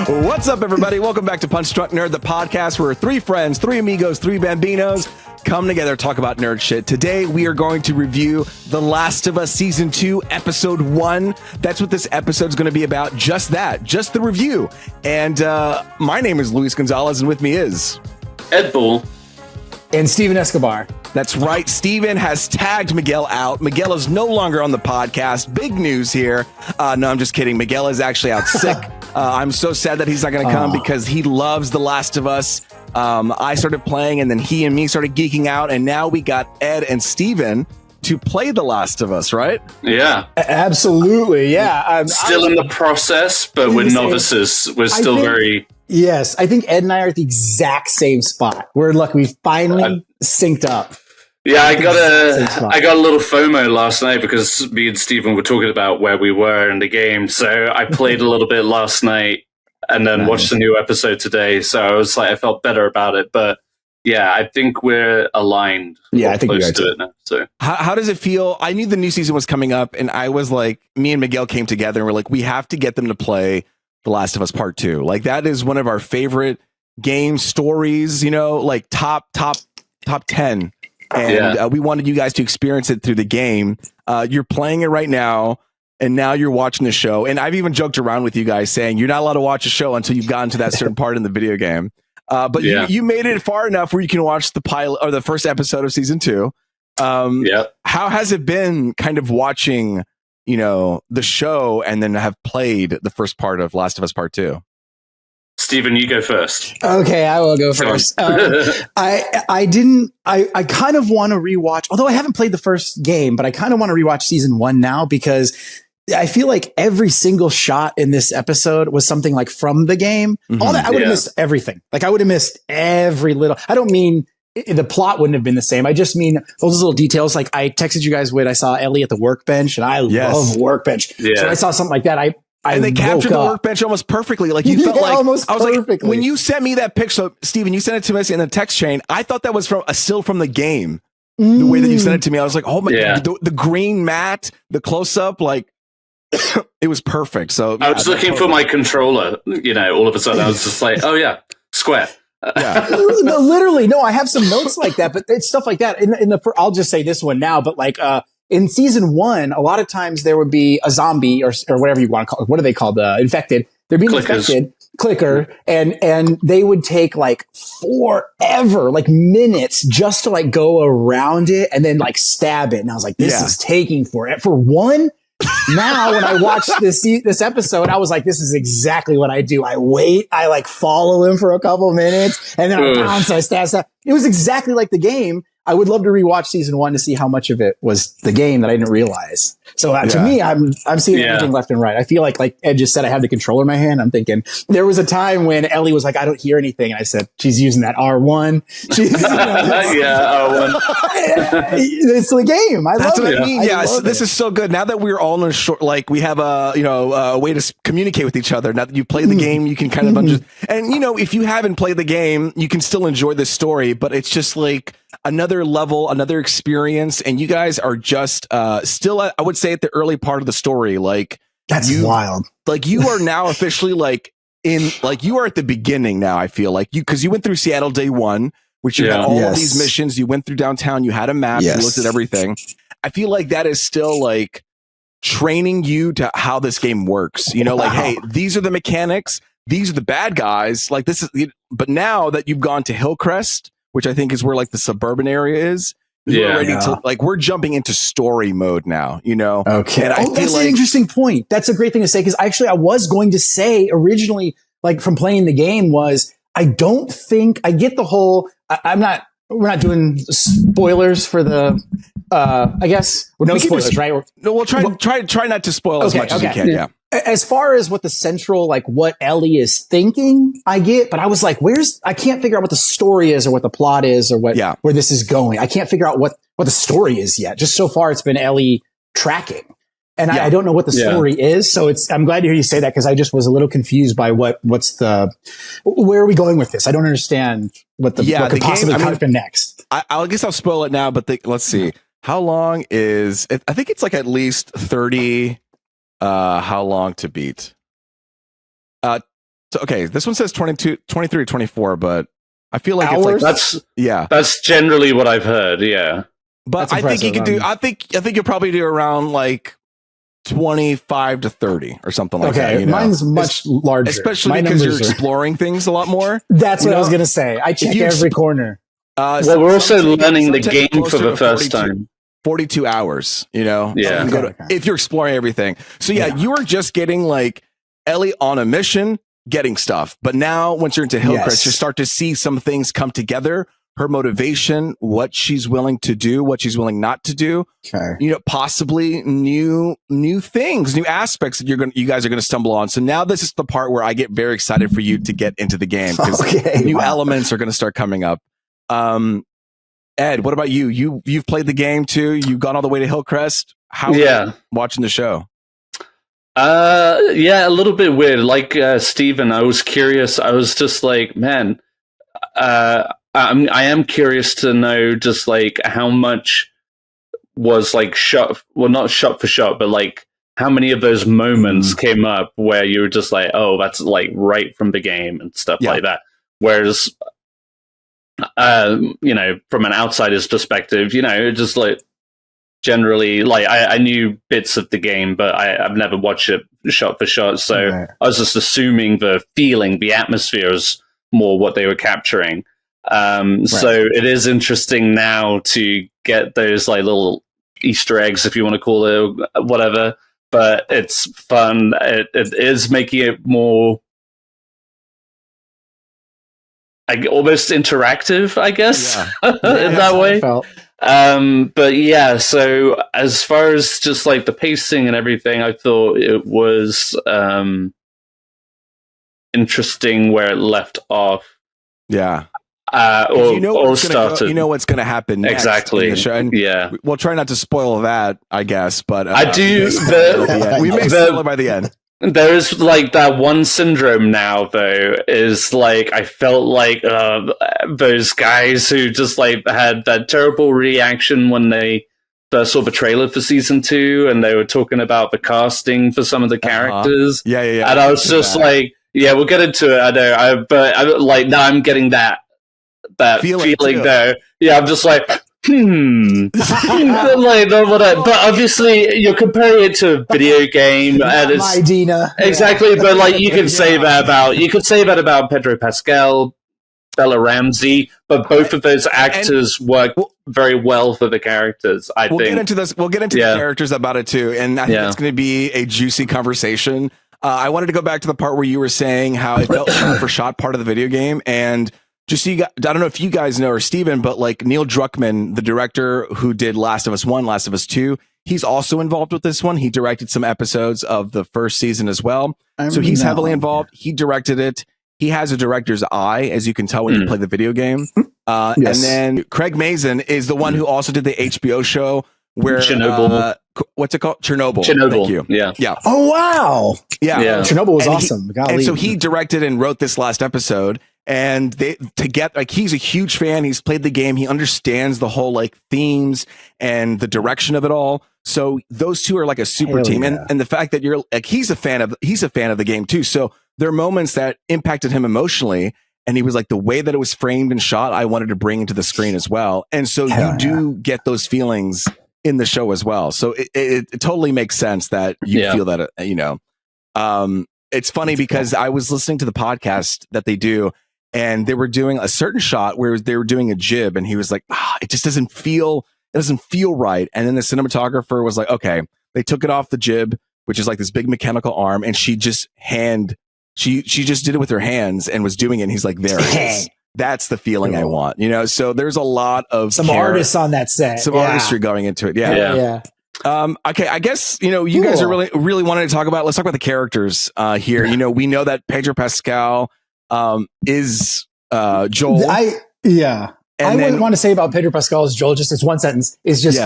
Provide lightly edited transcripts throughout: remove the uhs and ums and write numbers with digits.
What's up, everybody? Welcome back to Punch Drunk Nerd, the podcast where three friends, three amigos, three bambinos come together to talk about nerd shit. Today, we are going to review The Last of Us Season 2, Episode 1. That's what this episode is going to be about. Just that. Just the review. And my name is Luis Gonzalez, and with me is... Ed Bull. And Steven Escobar. That's right. Steven has tagged Miguel out. Miguel is no longer on the podcast. Big news here. No, I'm just kidding. Miguel is actually out sick. I'm so sad that he's not going to come because he loves The Last of Us. I started playing, and then he and me started geeking out, and now we got Ed and Steven to play The Last of Us, right? Yeah. Absolutely, yeah. Still in the process, but we're novices. We're still very... Yes, I think Ed and I are at the exact same spot. We're lucky we finally synced up. Yeah, I got a little FOMO last night because me and Steven were talking about where we were in the game. So I played a little bit last night and then watched the new episode today. So I was like, I felt better about it. But yeah, I think we're aligned. Yeah, I think we're close to it now. So how does it feel? I knew the new season was coming up, and I was like, me and Miguel came together and we're like, we have to get them to play The Last of Us Part 2. Like, that is one of our favorite game stories, you know, like top 10. And we wanted you guys to experience it through the game. You're playing it right now, and now you're watching the show. And I've even joked around with you guys saying you're not allowed to watch a show until you've gotten to that certain part in the video game. But you made it far enough where you can watch the pilot or the first episode of season 2. How has it been kind of watching, you know, the show and then have played the first part of Last of Us Part 2? Steven, you go first. Okay, I will go first. I kind of want to rewatch, although I haven't played the first game, but I kind of want to rewatch season 1 now because I feel like every single shot in this episode was something like from the game. Mm-hmm. All that, I would have missed everything. Like, I would have missed every little, I don't mean the plot wouldn't have been the same. I just mean those little details. Like, I texted you guys when I saw Ellie at the workbench, and I love workbench. Yeah. So I saw something like that. And they captured the workbench almost perfectly. Like, you felt like almost I was perfectly. Like, when you sent me that picture, so Steven, you sent it to us in the text chain. I thought that was from a still from the game. The way that you sent it to me, I was like, oh my god, the green mat, the close up, like it was perfect. So I was looking for my controller. You know, all of a sudden I was just like, oh yeah, square. No, literally, no. I have some notes like that, but it's stuff like that. I'll just say this one now, but like in season 1, a lot of times there would be a zombie or whatever you want to call it. What are they called? Infected. They're being infected. Clicker. And they would take like forever, like minutes just to like go around it and then like stab it. And I was like, this is taking forever. For one, now when I watched this episode, I was like, this is exactly what I do. I wait, I like follow him for a couple minutes, and then I bounce, I stab. It was exactly like the game. I would love to rewatch season 1 to see how much of it was the game that I didn't realize. So to me, I'm seeing everything left and right. I feel like Ed just said, I have the controller in my hand. I'm thinking there was a time when Ellie was like, I don't hear anything. And I said, she's using that R1. R1. It's the game. That's love what it. I mean. Yeah, so this is so good. Now that we're all in a short, like we have a way to communicate with each other. Now that you play the game, you can kind of understand. And you know, if you haven't played the game, you can still enjoy this story. But it's just like another level, another experience, and you guys are just still I would say at the early part of the story. Like, that's wild. Like, you are now officially like you are at the beginning now. I feel like because you went through Seattle day 1, which you had all of these missions. You went through downtown, you had a map, you looked at everything. I feel like that is still like training you to how this game works. You know, like, hey, these are the mechanics, these are the bad guys, like this is, but now that you've gone to Hillcrest, which I think is where like the suburban area is. We're ready to, like, we're jumping into story mode now, you know? Okay. And that's an interesting point. That's a great thing to say. Cause I was going to say originally, like from playing the game was, I don't think I get the whole, we're not doing spoilers for the, I guess no spoilers, right? No, we'll try not to spoil as much as you can. Yeah. As far as what the central, like what Ellie is thinking, I get, but I was like, I can't figure out what the story is or what the plot is or where this is going. I can't figure out what the story is yet. Just so far, it's been Ellie tracking. And I don't know what the story is. So I'm glad to hear you say that because I just was a little confused by where are we going with this? I don't understand what could possibly happen next. I guess I'll spoil it now, but let's see. How long is it? I think it's like at least 30. How long to beat? So, okay, this one says 22, 23 or 24, but I feel like Hours? it's like that's generally what I've heard. Yeah, but I think you can do. I think you'll probably do around like 25 to 30 or something like that. Okay, mine's much larger, especially because you're exploring things a lot more. That's what I was gonna say. I check every corner. Well, we're also learning the game for the first time. 42 hours, Yeah. If you're exploring everything. So you were just getting like Ellie on a mission, getting stuff. But now once you're into Hillcrest, you start to see some things come together. Her motivation, what she's willing to do, what she's willing not to do. Okay. Possibly new things, new aspects that you guys are gonna stumble on. So now this is the part where I get very excited for you to get into the game because new elements are gonna start coming up. Ed, what about you? You've played the game too. You've gone all the way to Hillcrest. How are you watching the show? A little bit weird. Like Steven, I was curious. I was just like, man, I am curious to know just like how much was like not shot for shot, but like how many of those moments came up where you were just like, oh, that's like right from the game and stuff like that. Whereas from an outsider's perspective, just like generally, like I knew bits of the game, but I've never watched it shot for shot. So I was just assuming the feeling, the atmosphere is more what they were capturing. So it is interesting now to get those like little Easter eggs, if you want to call it whatever, but it's fun. It is making it more almost interactive, I guess, in that way. But yeah, so as far as just like the pacing and everything, I thought it was interesting where it left off. Yeah. Or started. You know what's going to happen next exactly. In the show. And we'll try not to spoil that, I guess. But I do. We may spoil it by the end. There is like that one syndrome now, though, is like I felt like those guys who just like had that terrible reaction when they first saw the trailer for season 2 and they were talking about the casting for some of the characters. Yeah. And I was just like, we'll get into it. I know, but now I'm getting that feeling there. Yeah, I'm just like, like, but obviously you're comparing it to a video game, and it's my Dina. Exactly. But like, you can say that about Pedro Pascal, Bella Ramsey, but both of those actors work very well for the characters. We'll get into this. We'll get into the characters about it too, and I think it's going to be a juicy conversation. I wanted to go back to the part where you were saying how it felt shot for shot part of the video game, and just so you guys, I don't know if you guys know or Steven, but like Neil Druckmann, the director who did Last of Us 1, Last of Us 2, he's also involved with this one. He directed some episodes of the first season as well. So he's heavily involved. He directed it. He has a director's eye, as you can tell when you play the video game. And then Craig Mazin is the one who also did the HBO show where Chernobyl. What's it called? Chernobyl. Thank you. Yeah. Oh wow. Yeah. Chernobyl was awesome. And so he directed and wrote this last episode. And he's a huge fan. He's played the game. He understands the whole like themes and the direction of it all. So those two are like a super team. And the fact that you're like, he's a fan of the game too. So there are moments that impacted him emotionally. And he was like, the way that it was framed and shot, I wanted to bring into the screen as well. And so you do get those feelings in the show as well. So it totally makes sense that you feel that, it's funny because I was listening to the podcast that they do, and they were doing a certain shot where they were doing a jib, and he was like, it just doesn't feel right. And then the cinematographer was like, okay, they took it off the jib, which is like this big mechanical arm, and she just did it with her hands and was doing it. And he's like, there it is. That's the feeling I want, So there's a lot of some artists on that set, some artistry going into it. Yeah. Okay, I guess you guys are really wanting to talk about. Let's talk about the characters here. We know that Pedro Pascal is Joel. I wouldn't want to say about Pedro Pascal as Joel. Just as one sentence is just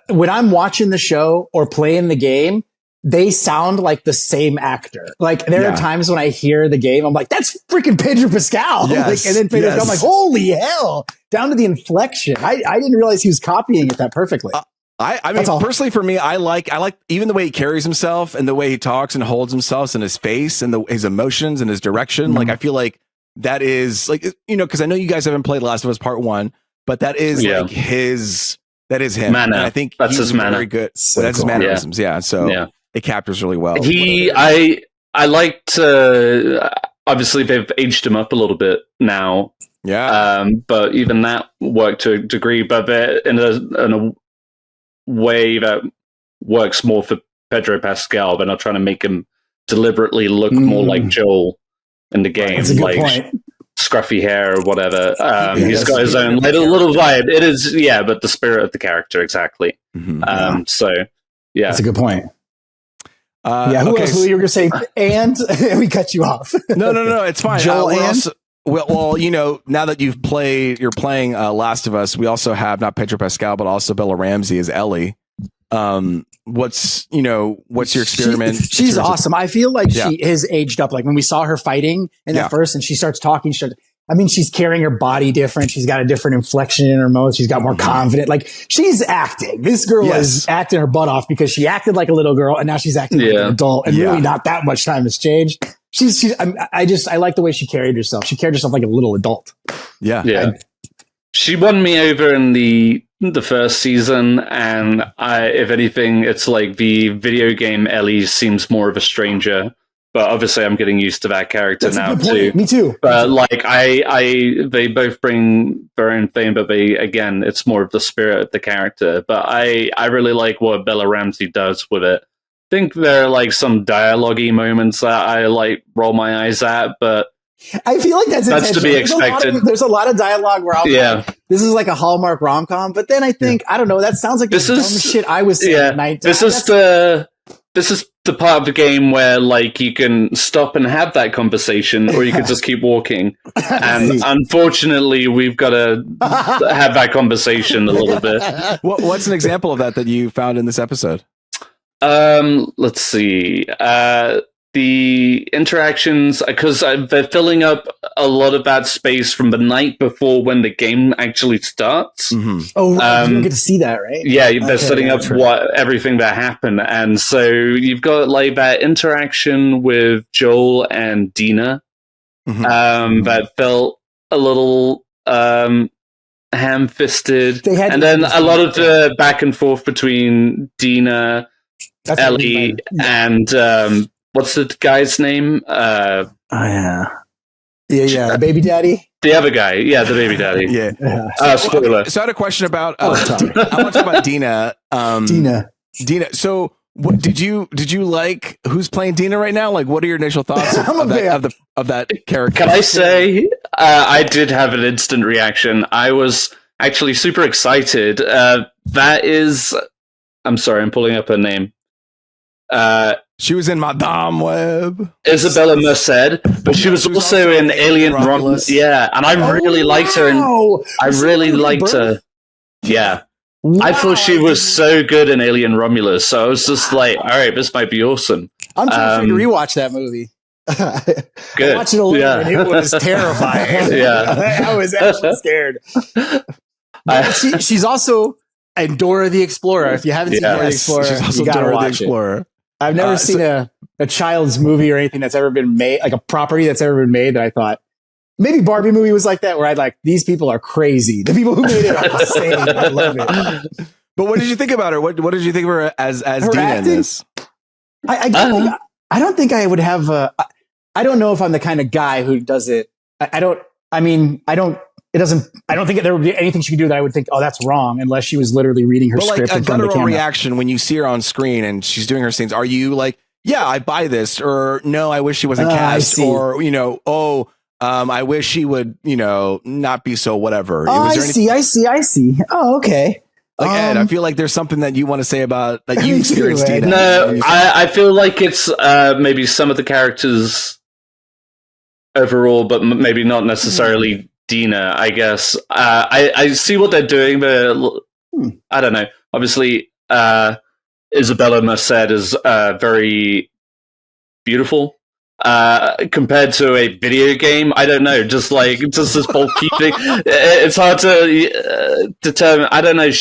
when I'm watching the show or playing the game, they sound like the same actor. Like there are times when I hear the game, I'm like, that's freaking Pedro Pascal. Yes, and then Pedro Pascal, I'm like, holy hell, down to the inflection. I didn't realize he was copying it that perfectly. I mean, personally for me, I like even the way he carries himself and the way he talks and holds himself and his face and his emotions and his direction. Like, I feel like that is like, because I know you guys haven't played Last of Us Part 1, but that is like that is him. Manner. And I think that's his manner. Very good. So that's his mannerisms. Yeah. So it captures really well. I liked, obviously they've aged him up a little bit now. Yeah. But even that worked to a degree, but they're in a way that works more for Pedro Pascal. They're not trying to make him deliberately look more like Joel in the game. That's a good like point. Scruffy hair or whatever. He's got his own little vibe. It is, but the spirit of the character, exactly. So, that's a good point. Who else? Who you were going to say? And we cut you off. No, it's fine. Joel and also, well, now that you're playing Last of Us, we also have not Pedro Pascal, but also Bella Ramsey as Ellie. What's your experiment? She's awesome. I feel like she has aged up. Like when we saw her fighting in that first, and she starts talking. She's carrying her body different. She's got a different inflection in her mouth. She's got more confident. Like she's acting. This girl is acting her butt off because she acted like a little girl, and now she's acting like an adult. And really, not that much time has changed. I like the way she carried herself. She carried herself like a little adult. Yeah. She won me over in the first season, and if anything, it's like the video game Ellie seems more of a stranger. But obviously, I'm getting used to that character now too. Me too. But like, they both bring their own thing, but it's more of the spirit of the character. But I really like what Bella Ramsey does with it. I think there are like some dialogue-y moments that I like roll my eyes at, but I feel like that's to be expected. There's a lot of dialogue where I'm like, this is like a Hallmark rom-com, but then I think, I don't know, that sounds like the dumb shit I was saying at night. This is the part of the game where like you can stop and have that conversation, or you can just keep walking. And unfortunately, we've got to have that conversation a little bit. What's an example of that you found in this episode? Let's see. The interactions, because they're filling up a lot of that space from the night before when the game actually starts. Mm-hmm. Oh, right. You don't get to see that, right? Yeah, they're setting up everything that happened. And so you've got like that interaction with Joel and Dina that felt a little ham-fisted. And then a lot of the back and forth between Dina, Ellie, and what's the guy's name? The baby daddy. The other guy, the baby daddy. Spoiler. So I had a question about. I want to talk about Dina. Dina. So, what did you like? Who's playing Dina right now? Like, what are your initial thoughts of that character? Can I say I did have an instant reaction? I was actually super excited. That is, I'm sorry, I'm pulling up her name. She was in Madame Web. Isabella Merced, but she was also in Alien Romulus. Yeah, and I really liked her. I really liked her. Yeah. Wow. I thought she was so good in Alien Romulus, so I was just like, all right, this might be awesome. I'm trying to rewatch that movie. Good. I watched it a little and it was terrifying. I was actually scared. She's also in Dora the Explorer. If you haven't seen Dora the Explorer, she's also you gotta Dora the watch Explorer. it. I've never seen a child's movie or anything that's ever been made, like a property that's ever been made that I thought, maybe Barbie movie was like that, where I'd like, these people are crazy. The people who made it are insane. I love it. But what did you think about her? What did you think of her as her Dina acting? In this? I don't think I would have I don't know if I'm the kind of guy who does it. I don't think that there would be anything she could do that I would think, oh, that's wrong, unless she was literally reading her script in front of the camera. Reaction when you see her on screen and she's doing her scenes. Are you like, yeah, I buy this, or no, I wish she wasn't cast, or I wish she would, not be so whatever. I see. Oh, okay. Like Ed, I feel like there's something that you want to say about that you experienced, Dina. No, I feel like it's maybe some of the characters overall, but maybe not necessarily Dina, I guess. I see what they're doing, but I don't know. Obviously, Isabella Merced is very beautiful. Compared to a video game, I don't know, just this bulky thing. It's hard to determine. I don't know.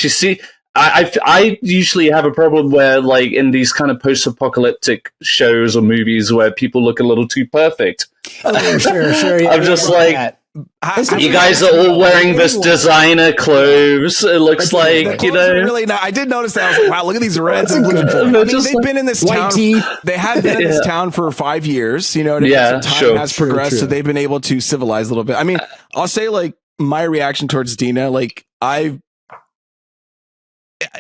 I usually have a problem where, like, in these kind of post-apocalyptic shows or movies where people look a little too perfect. Oh, sure. Yeah, I'm just like, you guys are all wearing this designer clothes. It looks like, you know. Really not. I did notice that. I was like, wow, look at these reds and blues. They've been in this town. They have been in this town for 5 years. You know what I mean? Yeah, so time has progressed, so they've been able to civilize a little bit. I mean, I'll say, like, my reaction towards Dina, like,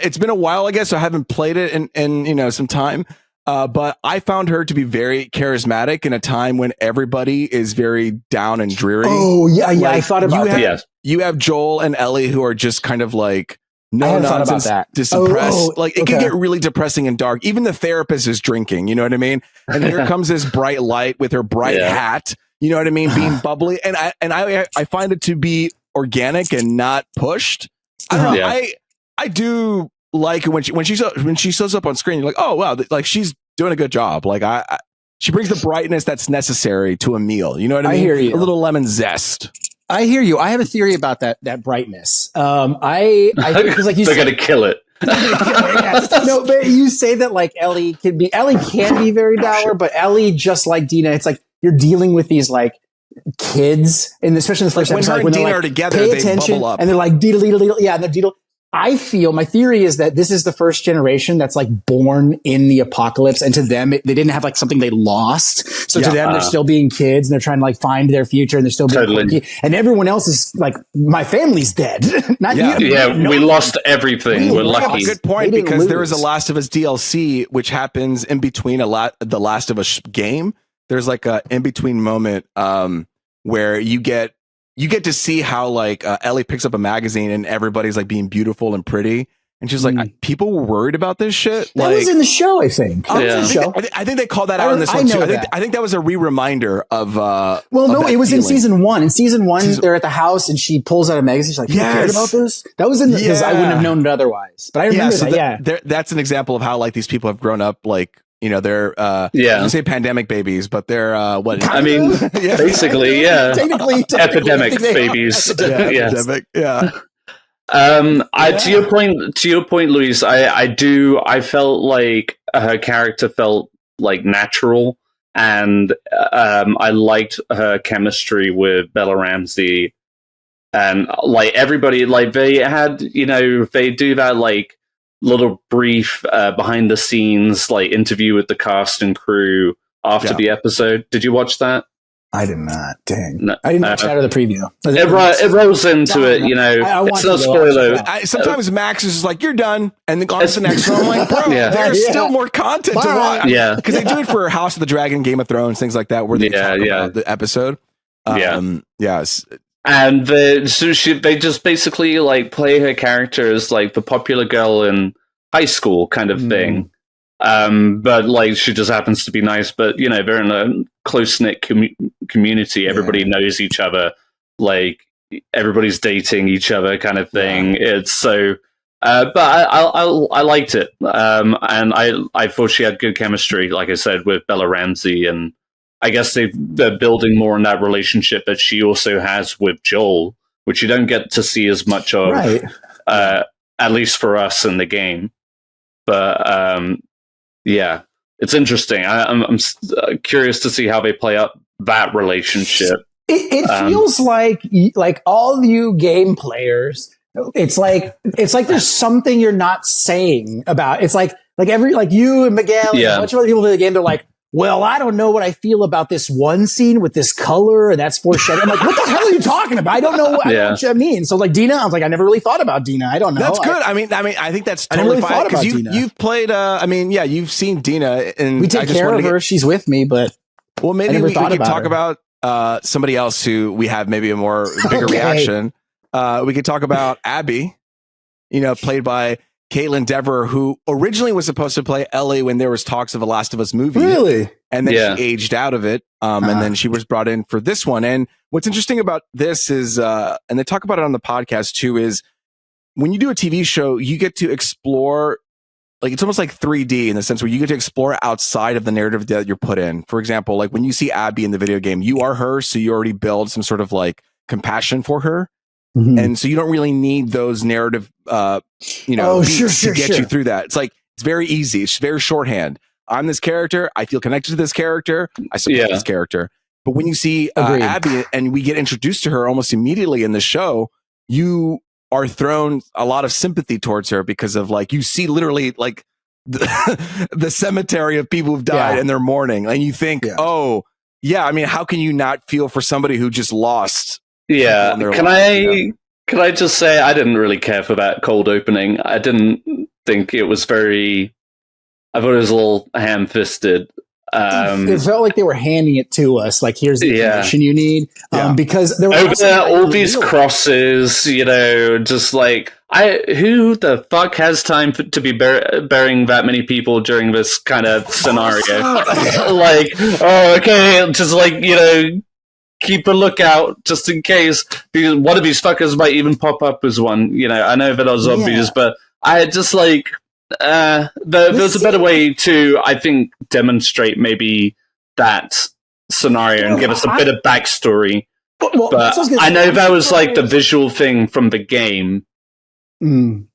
it's been a while, I guess, so I haven't played it in you know, some time. But I found her to be very charismatic in a time when everybody is very down and dreary. Oh, yeah. Like, I thought about that. You have Joel and Ellie who are just kind of like no nonsense, depressed. Like, it can get really depressing and dark. Even the therapist is drinking, you know what I mean? And here comes this bright light with her bright hat, you know what I mean, being bubbly. And I find it to be organic and not pushed. I don't know. I do like when she shows up on screen. You're like, oh wow, like she's doing a good job. Like she brings the brightness that's necessary to a meal. You know what I mean? I hear you. A little lemon zest. I hear you. I have a theory about that brightness. I think because, like, they're gonna kill it. No, but you say that, like, Ellie can be very dour, but Ellie, just like Dina, it's like you're dealing with these, like, kids, and especially in the first episode, when Dina are together, pay attention, they bubble up, and they're like deedle, yeah, and they're deedle. I feel, my theory is that this is the first generation that's, like, born in the apocalypse, and to them, they didn't have, like, something they lost. So to them, they're still being kids, and they're trying to, like, find their future, and they're still being quirky. And everyone else is like, my family's dead. Not you. Yeah, we lost everything. We're lucky. Good point, because there is a Last of Us DLC, which happens in between the Last of Us game. There's, like, a in-between moment where you get to see how, like, Ellie picks up a magazine and everybody's, like, being beautiful and pretty. And she's like, people were worried about this shit. That was in the show, I think. I think they called that out in this one too. I think that was a reminder of. It was in season 1. In season 1, they're at the house and she pulls out a magazine. She's like, "You cared about this?" That was in because I wouldn't have known it otherwise. But I remember that's an example of how, like, these people have grown up, like. You know, they're you say pandemic babies, but they're what? I mean, basically, technically epidemic babies. Epidemic, To your point, Luis, I felt like her character felt, like, natural, and I liked her chemistry with Bella Ramsey, and, like, everybody, like, they had, you know, they do that, like, little brief behind the scenes, like, interview with the cast and crew after the episode. Did you watch that? I did not. Dang. No, I didn't watch that or the preview. It rolls into it, you know. It's no spoiler. Sometimes Max is just like, you're done, and then on to the next one. I'm like, bro, there's still more content to watch. Yeah. Because they do it for House of the Dragon, Game of Thrones, things like that, where they talk about the episode. Yes. And they just basically, like, play her character as, like, the popular girl in high school kind of thing. But, like, she just happens to be nice. But, you know, they're in a close-knit community. Everybody knows each other. Like, everybody's dating each other kind of thing. It's so... but I liked it. And I thought she had good chemistry, like I said, with Bella Ramsey, and I guess they're building more on that relationship that she also has with Joel, which you don't get to see as much of, at least for us in the game. But it's interesting. I'm curious to see how they play up that relationship. It feels like all you game players. It's like there's something you're not saying about. It's like you and Miguel and a bunch of other people in the game. They're like, well, I don't know what I feel about this one scene with this color, and that's foreshadowing. I'm like, what the hell are you talking about? I don't know what that means. So, like, Dina, I was like, I never really thought about Dina. I don't know. That's good. I mean, I think that's totally fine because you've played. You've seen Dina, and we take care of her. She's with me, but maybe we could talk about somebody else who we have maybe a more bigger reaction. We could talk about Abby, played by Caitlin Dever, who originally was supposed to play Ellie when there was talks of a Last of Us movie. Really? And then she aged out of it. And then she was brought in for this one. And what's interesting about this is, and they talk about it on the podcast too, is when you do a TV show, you get to explore, like, it's almost like 3D in the sense where you get to explore outside of the narrative that you're put in. For example, like when you see Abby in the video game, you are her. So you already build some sort of, like, compassion for her. And so you don't really need those narrative, beats to get you through that. It's like, it's very easy. It's very shorthand. I'm this character. I feel connected to this character. I support this character. But when you see Abby and we get introduced to her almost immediately in the show, you are thrown a lot of sympathy towards her because of like, you see literally like the cemetery of people who've died and they're mourning. And you think, I mean, how can you not feel for somebody who just lost? Yeah. Can I just say, I didn't really care for that cold opening. I didn't think it was very, I thought it was a little ham-fisted. It felt like they were handing it to us. Like, here's the information you need. Because there were all these crosses, just like, who the fuck has time to be burying that many people during this kind of scenario? Like, just like, keep a lookock just in case, because one of these fuckers might even pop up as one. I know that are zombies, but I just like, there's a better way to, I think, demonstrate maybe that scenario and give us a bit of backstory. But I know that was like the visual thing from the game.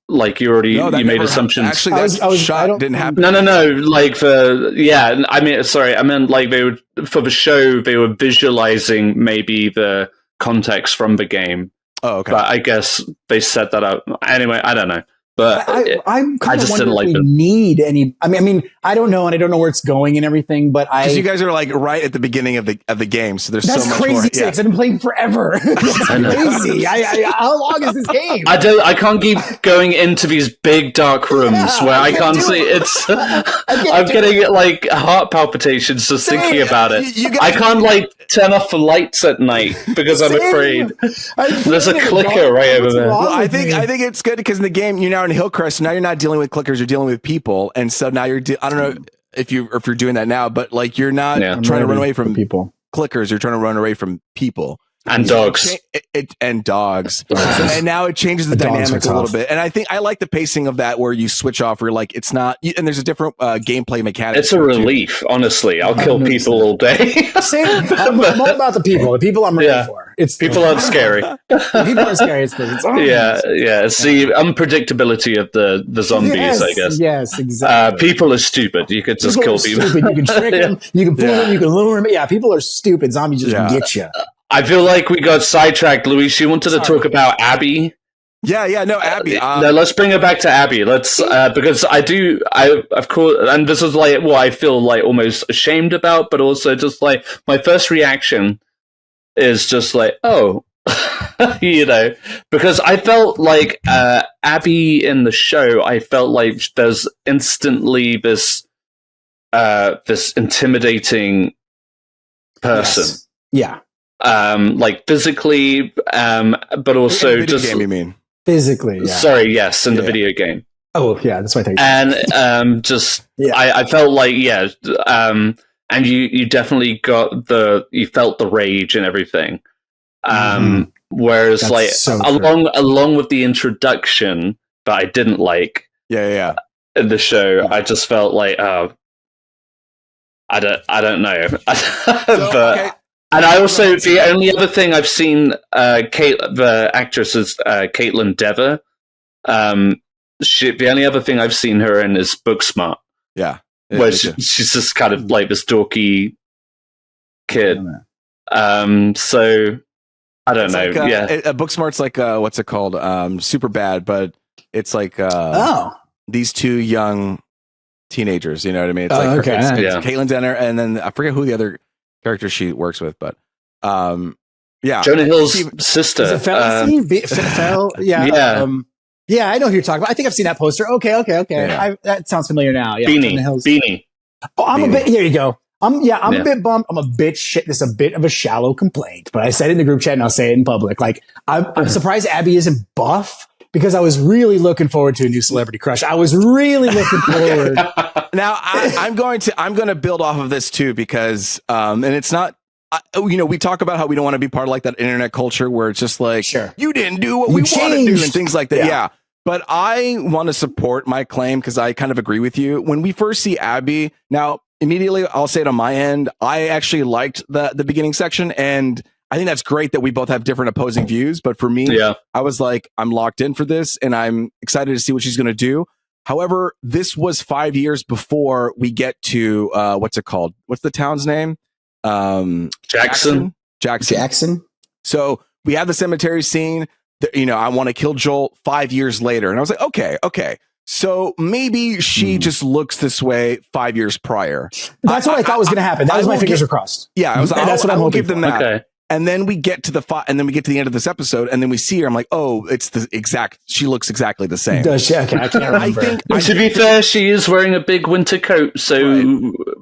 Like you made assumptions. Actually, that shot didn't happen. No. Like I meant like they would, for the show, they were visualizing maybe the context from the game. Oh, okay. But I guess they set that up. Anyway, I don't know. But I'm kind of wondering if we need any. I mean, I don't know, and I don't know where it's going and everything. But because you guys are like right at the beginning of the game, so there's so much crazy. more. I've been playing forever. That's crazy. How long is this game? I can't keep going into these big dark rooms where I can't see. It's I'm getting like heart palpitations just thinking about it. I can't like turn off the lights at night because I'm afraid. There's a clicker right over there. Well, I think it's good because in the game you're now in Hillcrest. Now you're not dealing with clickers, you're dealing with people, and so now you're. I don't know if you're doing that now, but like you're not trying to run away from people. Clickers, you're trying to run away from people. And dogs. And dogs. And now it changes the dynamic a little bit. And I think I like the pacing of that where you switch off where like it's not, and there's a different gameplay mechanic. It's a relief, honestly. I'll kill people all day. I'm all about the people. The people I'm ready for. People aren't scary. People aren't scary. It's It's the unpredictability of the zombies, I guess. Yes, exactly. People are stupid. You could just kill people. Stupid. You can trick them. You can fool them. You can lure them. Yeah, people are stupid. Zombies just get you. I feel like we got sidetracked, Luis. You wanted to talk about Abby? No, Abby. No, let's bring her back to Abby. Let's because of course, and this is like what I feel like almost ashamed about, but also just like my first reaction is just like, oh, because I felt like Abby in the show. I felt like there's instantly this intimidating person. Yes. Yeah. Like physically, but also in the video game, you mean? Physically, yeah. Sorry, yes, in the video game. Oh, yeah, that's what I think. And I felt like, and you definitely you felt the rage and everything. Whereas that's like so along with the introduction that I didn't like, in the show, I just felt like, I don't know, but. And I also, the only other thing I've seen, the actress is Caitlin Dever. The only other thing I've seen her in is Booksmart. Yeah. Where she's just kind of like this dorky kid. So, I don't know. Booksmart's like, what's it called? Super Bad, but it's like these two young teenagers, you know what I mean? It's it's Caitlin Dever, and then I forget who the other character she works with, but Jonah Hill's sister. Is it yeah, I know who you're talking about. I think I've seen that poster. Okay. Yeah. That sounds familiar now. Yeah, Beanie. Oh, I'm a bit. There you go. I'm a bit bummed. I'm a bit shit. This is a bit of a shallow complaint, but I said it in the group chat and I'll say it in public. Like I'm surprised Abby isn't buff. Because I was really looking forward to a new celebrity crush. I was really looking forward. Now I'm going to build off of this too, because and it's not, we talk about how we don't want to be part of like that internet culture where it's just like, you didn't do what we want to do and things like that. Yeah. But I want to support my claim because I kind of agree with you. When we first see Abby, now immediately I'll say it on my end, I actually liked the beginning section, and I think that's great that we both have different opposing views. But for me, I was like, I'm locked in for this and I'm excited to see what she's going to do. However, this was 5 years before we get to, what's it called? What's the town's name? Jackson. So we have the cemetery scene that, I want to kill Joel 5 years later. And I was like, okay. So maybe she just looks this way 5 years prior. That's what I thought was going to happen. That was my fingers were crossed. Yeah, I was like, that's what I I'm will hoping give them for. that. Okay. And then we get to the end of this episode, and then we see her. I'm like, oh, it's the exact. She looks exactly the same. Does she? Okay, I can't remember. To be fair, she is wearing a big winter coat, so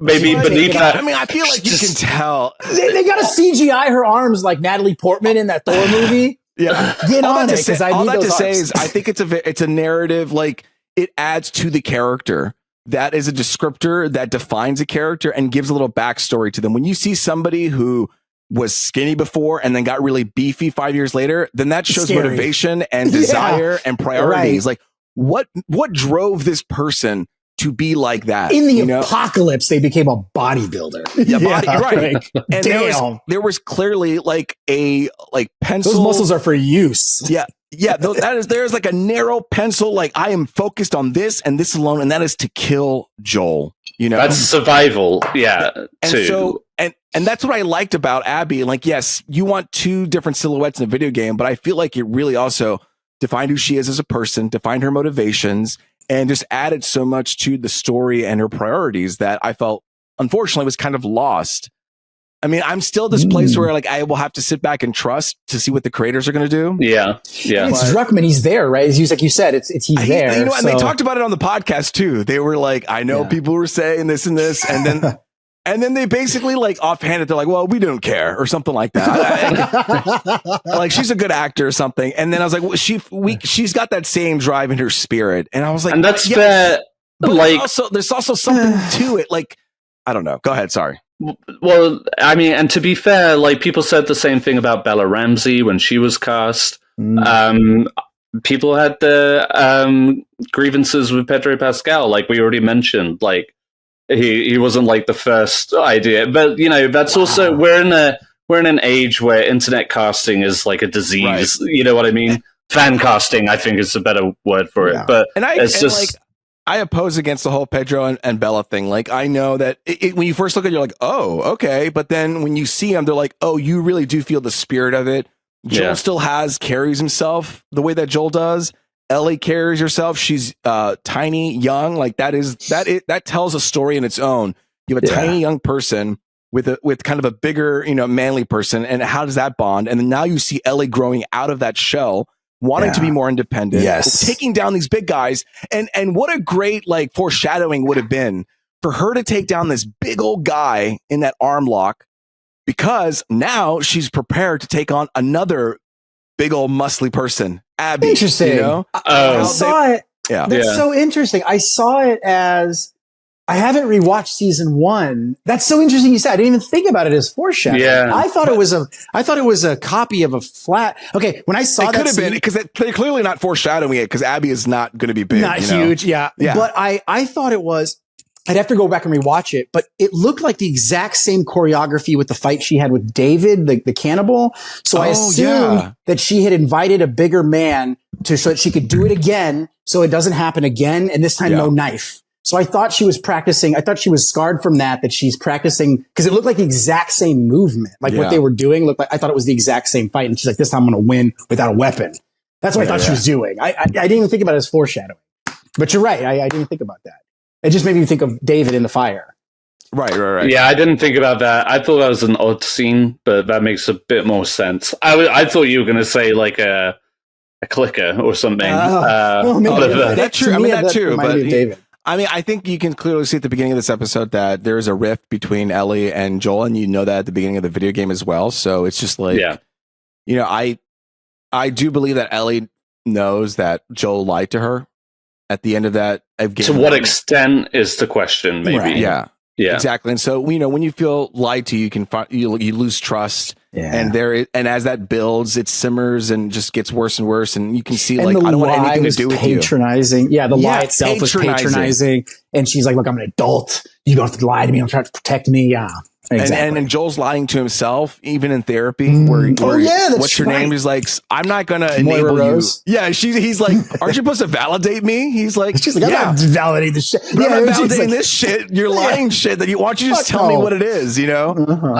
maybe beneath that. I mean, I feel like you can tell. They got to CGI her arms like Natalie Portman in that Thor movie. Yeah, get on it because I need those arms. All that to say is, I think it's a narrative. Like, it adds to the character. That is a descriptor that defines a character and gives a little backstory to them. When you see somebody who was skinny before and then got really beefy 5 years later, then that shows motivation and desire and priorities. Like, what drove this person to be like that? In the apocalypse, they became a bodybuilder. Right. Like, and there was clearly like a pencil. Those muscles are for use. Yeah, there's like a narrow pencil, like I am focused on this and this alone, and that is to kill Joel. That's survival. Yeah, and so and that's what I liked about Abby. Like, yes, you want two different silhouettes in a video game, but I feel like it really also defined who she is as a person, defined her motivations, and just added so much to the story and her priorities that I felt, unfortunately, was kind of lost. I mean, I'm still this place where like I will have to sit back and trust to see what the creators are going to do. Yeah. And it's Druckmann. He's there, right? He's like you said. He's there. And they talked about it on the podcast too. They were like, I know people were saying this and this, and then and then they basically like offhanded. They're like, well, we don't care or something like that. Like, she's a good actor or something. And then I was like, well, she's got that same drive in her spirit. And I was like, and that's fair. But like, there's also something to it. Like, I don't know. Go ahead. Sorry. Well, I mean, and to be fair, like, people said the same thing about Bella Ramsey when she was cast. People had the grievances with Pedro Pascal, like we already mentioned. Like, he wasn't like the first idea, but that's also we're in an age where internet casting is like a disease. Right. You know what I mean? Fan casting, I think, is a better word for it. But I oppose against the whole Pedro and Bella thing. Like, I know that when you first look at it, you're like, oh, okay. But then when you see them, they're like, oh, you really do feel the spirit of it. Joel still carries himself the way that Joel does. Ellie carries herself. She's tiny, young. Like, that tells a story in its own. You have a tiny young person with kind of a bigger, manly person. And how does that bond? And then now you see Ellie growing out of that shell, wanting to be more independent, taking down these big guys. And what a great like foreshadowing would have been for her to take down this big old guy in that arm lock, because now she's prepared to take on another big old muscly person, Abby. Interesting. I saw it. Yeah. That's so interesting. I saw it as, I haven't rewatched season 1. That's so interesting. You said I didn't even think about it as foreshadowing. Yeah, I thought it was a copy of a flat. Okay, when I saw that, it could have been because they're clearly not foreshadowing it because Abby is not going to be big, not huge. Yeah. But I thought it was. I'd have to go back and rewatch it, but it looked like the exact same choreography with the fight she had with David, the cannibal. So I assumed that she had invited a bigger man so that she could do it again, so it doesn't happen again, and this time no knife. So I thought she was practicing. I thought she was scarred from that she's practicing, because it looked like the exact same movement. Like what they were doing looked like, I thought it was the exact same fight. And she's like, this time I'm going to win without a weapon. That's what I thought she was doing. I didn't even think about it as foreshadowing, but you're right. I didn't think about that. It just made me think of David in the fire. Right. Yeah, I didn't think about that. I thought that was an odd scene, but that makes a bit more sense. I thought you were going to say like a clicker or something. That's true. I mean, that too. But David. I mean, I think you can clearly see at the beginning of this episode that there is a rift between Ellie and Joel, and you know that at the beginning of the video game as well. So it's just like, I do believe that Ellie knows that Joel lied to her at the end of that game. To what extent is the question? Maybe, right. Yeah, exactly. And so when you feel lied to, you can you lose trust. Yeah. And as that builds, it simmers and just gets worse and worse. And you can see, like, I don't want anything to do with you. Patronizing. Yeah, the lie itself was patronizing. And she's like, look, I'm an adult. You don't have to lie to me. I'm trying to protect me. Yeah. exactly. And Joel's lying to himself, even in therapy. Where what's your name? He's like, I'm not gonna enable Rose. you. Yeah, he's like, aren't you supposed to validate me? He's like, she's like, I'm not validating this shit. But I'm not validating this shit. You're lying shit. That why don't you just tell me what it is? You know,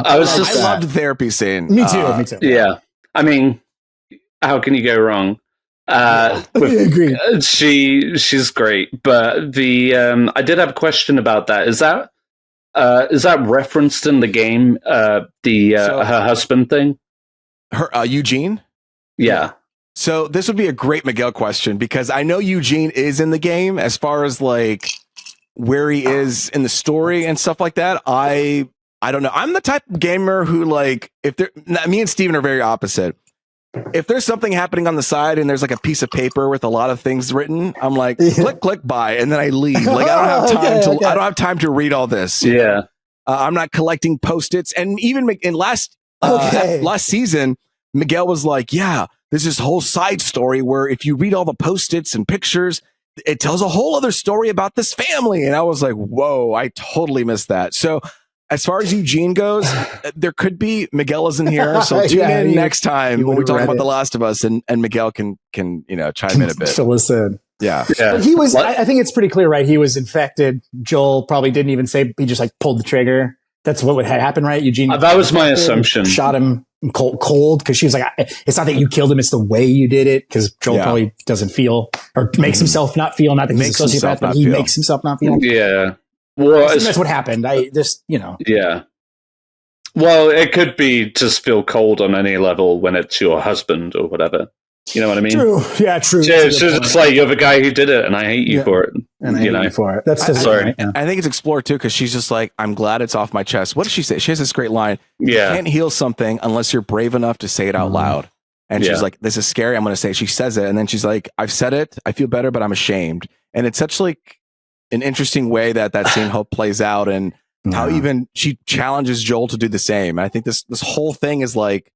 I loved the therapy scene. Me too. Yeah, I mean, how can you go wrong? Agreed. She's great, but I did have a question about that. Is that referenced in the game? Her husband thing. Her Eugene. Yeah. So this would be a great Miguel question because I know Eugene is in the game as far as like where he is in the story and stuff like that. I don't know. I'm the type of gamer who like me and Steven are very opposite. If there's something happening on the side and there's like a piece of paper with a lot of things written, I'm like, click, buy, and then I leave. Like I don't have time I don't have time to read all this. Yeah. I'm not collecting Post-its. And even in last season, Miguel was like, yeah, there's this whole side story where if you read all the Post-its and pictures, it tells a whole other story about this family. And I was like, whoa, I totally missed that. So as far as Eugene goes, there could be Miguel isn't here. So tune in next time when we talk about The Last of Us and Miguel can chime in a bit. Fill us in. Yeah. But he was, I think it's pretty clear, right? He was infected. Joel probably didn't even say, he just like pulled the trigger. That's what would happen, right? Eugene. That was my assumption. Shot him cold because she was like, it's not that you killed him, it's the way you did it. Because Joel probably doesn't feel or makes himself not feel, not that he's a sociopath, but he makes himself not feel. Yeah. Well, that's what happened. Yeah. Well, it could be just feel cold on any level when it's your husband or whatever. You know what I mean? True. Yeah, true. So it's just like you're the guy who did it, and I hate you for it. And I hate you for it. That's sorry. I think it's explored too because she's just like, I'm glad it's off my chest. What does she say? She has this great line. Yeah. You can't heal something unless you're brave enough to say it out loud. And she's like, this is scary. I'm going to say it. She says it. And then she's like, I've said it. I feel better, but I'm ashamed. And it's such like an interesting way that scene plays out and how even she challenges Joel to do the same. And I think this whole thing is like,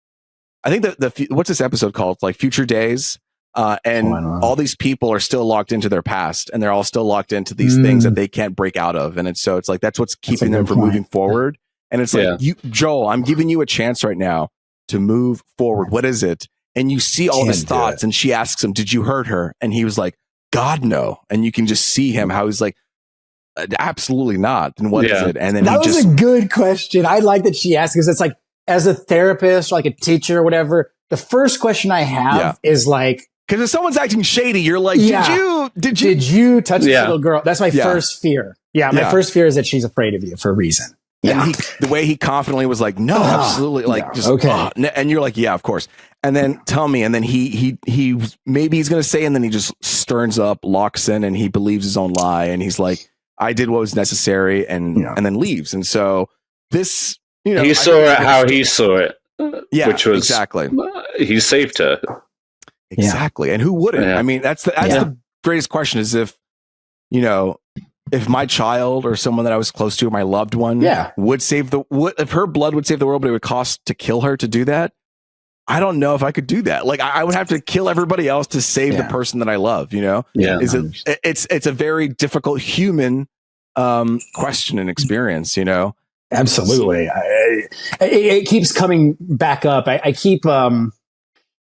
I think that what's this episode called? It's like Future Days. And all these people are still locked into their past and they're all still locked into these things that they can't break out of. And it's like, that's what's keeping them from moving forward. And it's like, Joel, I'm giving you a chance right now to move forward. What is it? And you see all his thoughts and she asks him, did you hurt her? And he was like, God, no. And you can just see him, how he's like, absolutely not. And what is it? And then that was a good question. I like that she asked because it's like, as a therapist, or like a teacher or whatever, the first question I have is like, because if someone's acting shady, you're like, did you touch this little girl? That's my first fear. Yeah, my first fear is that she's afraid of you for a reason. Yeah. And the way he confidently was like, no, absolutely. Like, just, and you're like, yeah, of course. And then tell me. And then he maybe he's going to say, and then he just sterns up, locks in, and he believes his own lie. And he's like, I did what was necessary and then leaves. And so this, he saw it how he saw it. Which was exactly. He saved her. Exactly. And who wouldn't? I mean, that's the greatest question is if my child or someone that I was close to, or my loved one would save if her blood would save the world, but it would cost to kill her to do that. I don't know if I could do that. Like I would have to kill everybody else to save the person that I love, Yeah. It's a very difficult human question and experience, Absolutely. It keeps coming back up. I keep,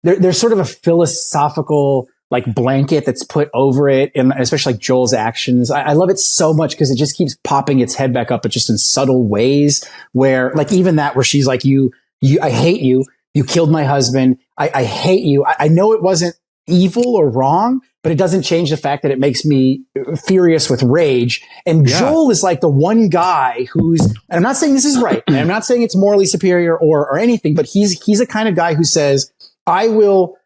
there's sort of a philosophical like blanket that's put over it, and especially like Joel's actions. I love it so much because it just keeps popping its head back up, but just in subtle ways where like even that where she's like, I hate you. You killed my husband. I hate you. I know it wasn't evil or wrong, but it doesn't change the fact that it makes me furious with rage. And Joel is like the one guy and I'm not saying this is right, and I'm not saying it's morally superior or anything, but he's a kind of guy who says, I will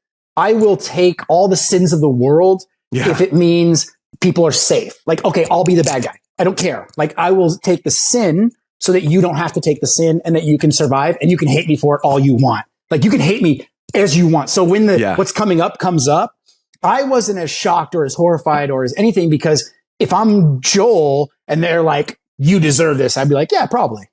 take all the sins of the world if it means people are safe. Like, okay, I'll be the bad guy. I don't care. Like, I will take the sin so that you don't have to take the sin and that you can survive and you can hate me for it all you want. Like, you can hate me as you want. So when what's coming up comes up, I wasn't as shocked or as horrified or as anything, because if I'm Joel and they're like, you deserve this, I'd be like, yeah, probably.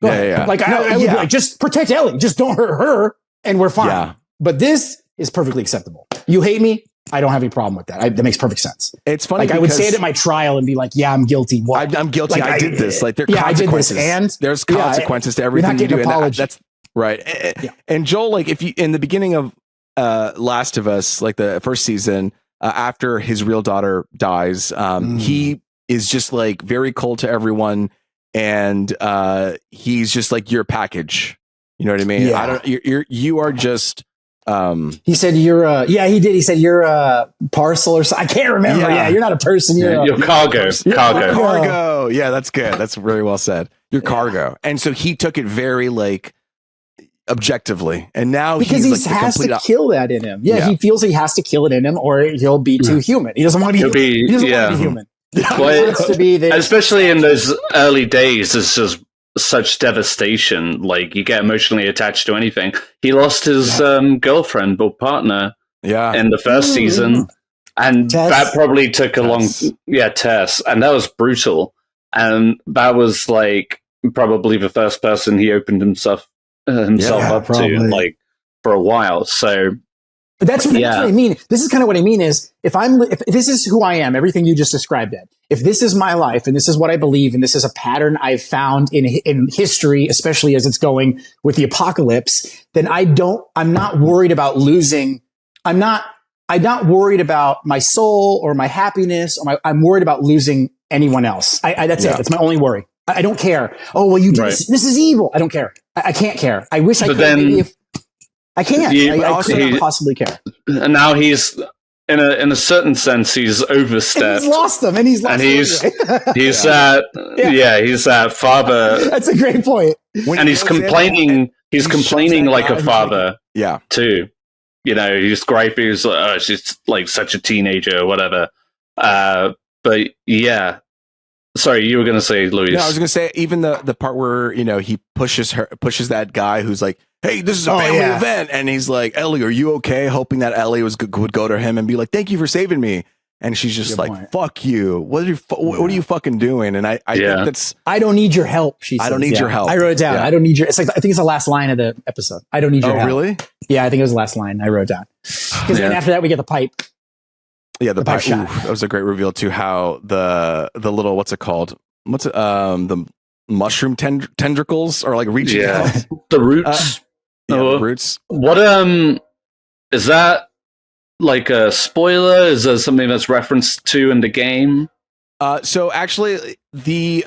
Go ahead. Like, I would be like, just protect Ellie. Just don't hurt her and we're fine. Yeah. But this is perfectly acceptable. You hate me? I don't have any problem with that. That makes perfect sense. It's funny. Like I would say it at my trial and be like, yeah, I'm guilty. What? I'm guilty. Like, I did this. Like there are yeah, consequences. I did this, and there's consequences to everything you do. And that's right. And Joel, like if you, in the beginning of Last of Us, like the first season, after his real daughter dies, he is just like very cold to everyone. And he's just like your package. You know what I mean? Yeah. I don't, you are just, he said you're he did. He said you're a parcel or something. I can't remember. Yeah, you're not a person. You're cargo. Cargo. Yeah, that's good. That's very well said. You're cargo. And so he took it very like objectively. And now because he like has to kill that in him. Yeah, he feels he has to kill it in him or he'll be too human. He doesn't want to be he doesn't want to be human. He wants to be this. Especially in those early days, it's just such devastation. Like you get emotionally attached to anything. He lost his girlfriend or partner in the first season, and Tess. That probably took a long Tess, and that was brutal. And that was like probably the first person he opened himself up to, like for a while. So that's what I mean. This is kind of what I mean is if this is who I am, everything you just described it. If this is my life and this is what I believe and this is a pattern I've found in history, especially as it's going with the apocalypse, then I'm not worried about losing. I'm not worried about my soul or my happiness. I'm worried about losing anyone else. That's it. That's my only worry. I don't care. Oh, well, you did this is evil. I don't care. I can't care. I wish I could. Maybe if I can't. I couldn't possibly care. And now he's in a certain sense he's overstepped. And he's lost them, and he's he's that father. That's a great point. And he's complaining. He's complaining like a father. Too. You know, he's griping. He's like, oh, she's like such a teenager or whatever. But yeah. Sorry, you were going to say, Luis. No, I was going to say even the part where, you know, he pushes that guy who's like, hey, this is a family event. And he's like, Ellie, are you okay? Hoping that Ellie would go to him and be like, thank you for saving me. And she's just like, fuck you. What are you fucking doing? And I think that's... I don't need your help, she says. I don't need your help. I wrote it down. I don't need your... It's like, I think it's the last line of the episode. I don't need your help. Oh, really? Yeah, I think it was the last line I wrote down. Because then after that, we get the pipe. Yeah, the pipe shot. That was a great reveal too. How the little what's it called? What's it? The mushroom tendricles are like reaching out. The roots. The roots. What is that? Like a spoiler? Is that something that's referenced to in the game? So actually, the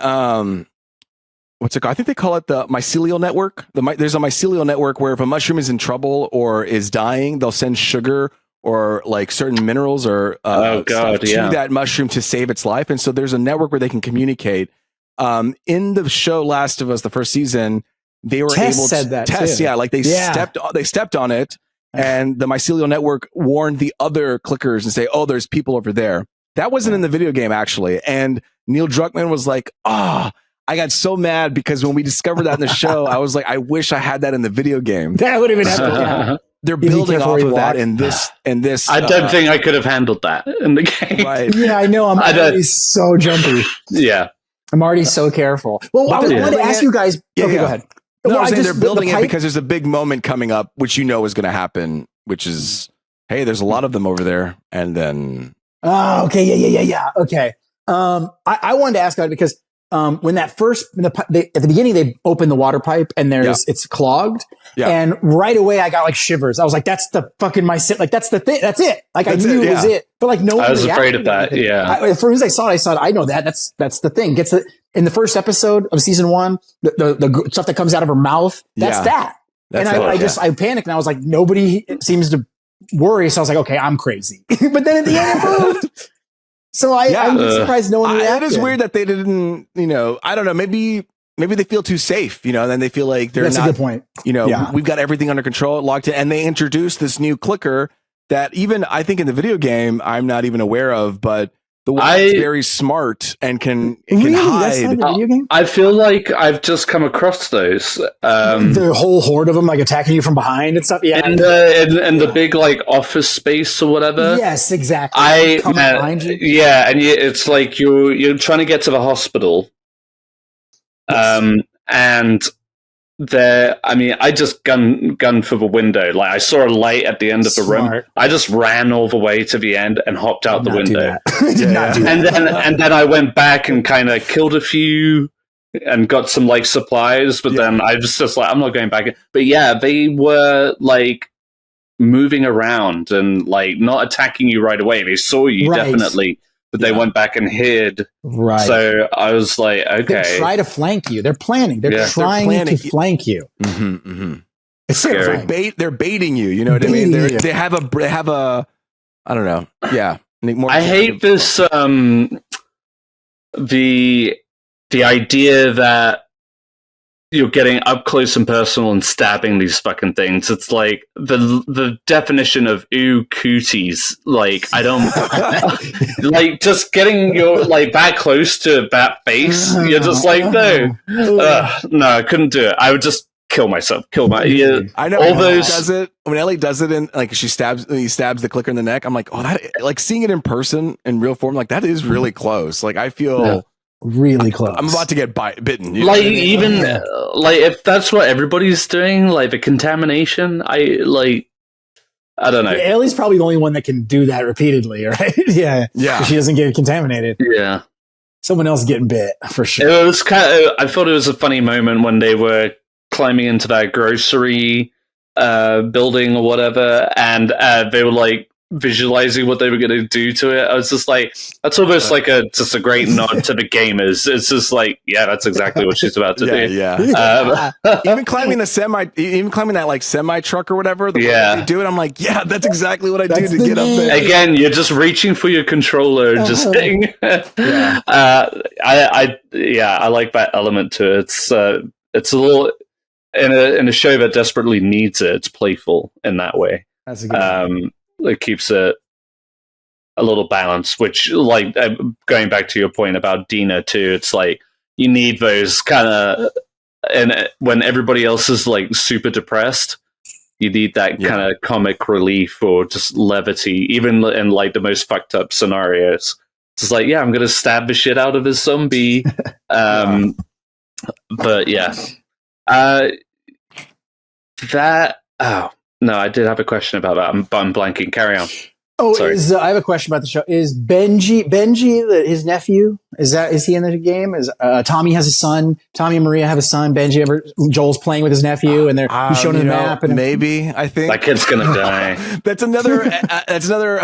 what's it called? I think they call it the mycelial network. There's a mycelial network where if a mushroom is in trouble or is dying, they'll send sugar or like certain minerals or to that mushroom to save its life. And so there's a network where they can communicate. In the show Last of Us, the first season, they were able to test. Yeah, like they stepped on it, and the mycelial network warned the other clickers and say, "Oh, there's people over there." That wasn't in the video game actually. And Neil Druckmann was like, I got so mad because when we discovered that in the show, I was like, I wish I had that in the video game. That would have been epic. They're building off of that in this. I don't think I could have handled that in the game. Right. Yeah, I know. I'm already so jumpy. Yeah. I'm already so careful. Well, I wanted to ask you guys. Go ahead. No, I'm saying they're building it because there's a big moment coming up, which you know is going to happen, which is, hey, there's a lot of them over there. And then. Oh, okay. Yeah. Okay. I wanted to ask about it because when that first, at the beginning, they open the water pipe and it's clogged. Yeah. And right away I got like shivers. I was like, that's the fucking like, that's the thing. That's it. Like I knew it was it, but like no one I was afraid of that. Yeah. As soon as I saw it, I know that's the thing. In the first episode of season 1, the stuff that comes out of her mouth, that's that. And I panicked and I was like, nobody seems to worry. So I was like, okay, I'm crazy. But then at the end it moved. So I'm surprised no one reacted. It is weird that they didn't, I don't know, maybe they feel too safe, and then they feel like they're That's a good point. We've got everything under control, locked in, and they introduced this new clicker that even I think in the video game I'm not even aware of, but the one is very smart and can hide. That's not the video game? I feel like I've just come across those. The whole horde of them like attacking you from behind and stuff. Yeah, in the big like office space or whatever. Yes, exactly. Behind you. Yeah, and it's like you're trying to get to the hospital, and I just gunned for the window. Like I saw a light at the end of the room. I just ran all the way to the end and hopped out the window. And then I went back and kind of killed a few and got some like supplies. But then I was just like, I'm not going back. But yeah, they were like moving around and like not attacking you right away. They saw you definitely. But they went back and hid. Right. So I was like, okay. They try to flank you. They're planning. They're trying to flank you. Mm-hmm, mm-hmm. It's scary. They're baiting you. You know what I mean? They have a. I don't know. Yeah. I hate this. The idea that you're getting up close and personal and stabbing these fucking things. It's like the definition of ooh cooties. Like I don't like just getting your like that close to that face. You're just like no, I couldn't do it. I would just kill myself. I know all those does it when Ellie does it in like he stabs the clicker in the neck. I'm like, oh, that like seeing it in person in real form, like that is really close. Like I feel. Really close. I'm about to get bitten. Like even like if that's what everybody's doing, like the contamination, I don't know. Ellie's probably the only one that can do that repeatedly, right? Yeah. She doesn't get contaminated. Yeah. Someone else getting bit for sure. It was I thought it was a funny moment when they were climbing into that grocery building or whatever, and they were like visualizing what they were going to do to it. I was just like, that's almost like just a great nod to the gamers. It's just like, yeah, that's exactly what she's about to do. Yeah. Even climbing that like semi truck or whatever. The way they do it, I'm like, yeah, that's exactly what I do to get up there. Again, you're just reaching for your controller, just saying. I like that element to it. It's a little in a show that desperately needs it. It's playful in that way. That's a good it keeps it a little balanced, which like going back to your point about Dina too, it's like you need those kind of, and when everybody else is like super depressed, you need that kind of comic relief or just levity, even in like the most fucked up scenarios. It's just like, yeah, I'm gonna stab the shit out of this zombie. But yeah, no, I did have a question about that. I'm blanking. Carry on. Oh, I have a question about the show. Is Benji, his nephew? Is he in the game? Is Tommy has a son? Tommy and Maria have a son. Joel's playing with his nephew, and he's showing the map. And maybe I think that kid's gonna die. That's another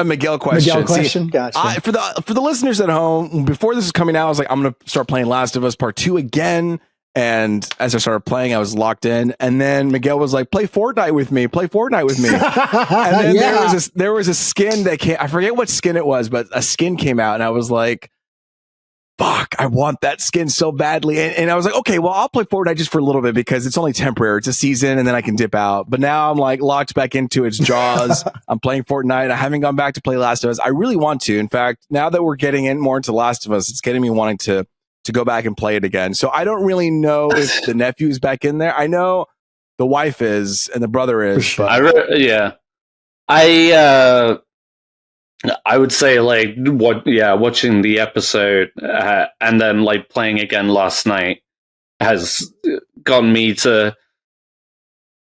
Miguel question. Miguel question. Gotcha. For the listeners at home, before this is coming out, I was like, I'm gonna start playing Last of Us Part 2 again. And as I started playing, I was locked in. And then Miguel was like, play Fortnite with me. And then there was a skin that came. I forget what skin it was, but a skin came out. And I was like, fuck, I want that skin so badly. And I was like, okay, well, I'll play Fortnite just for a little bit because it's only temporary. It's a season and then I can dip out. But now I'm like locked back into its jaws. I'm playing Fortnite. I haven't gone back to play Last of Us. I really want to. In fact, now that we're getting more into Last of Us, it's getting me wanting to go back and play it again. So I don't really know if the nephew's back in there. I know the wife is and the brother is. But I would say like watching the episode and then like playing again last night has gotten me to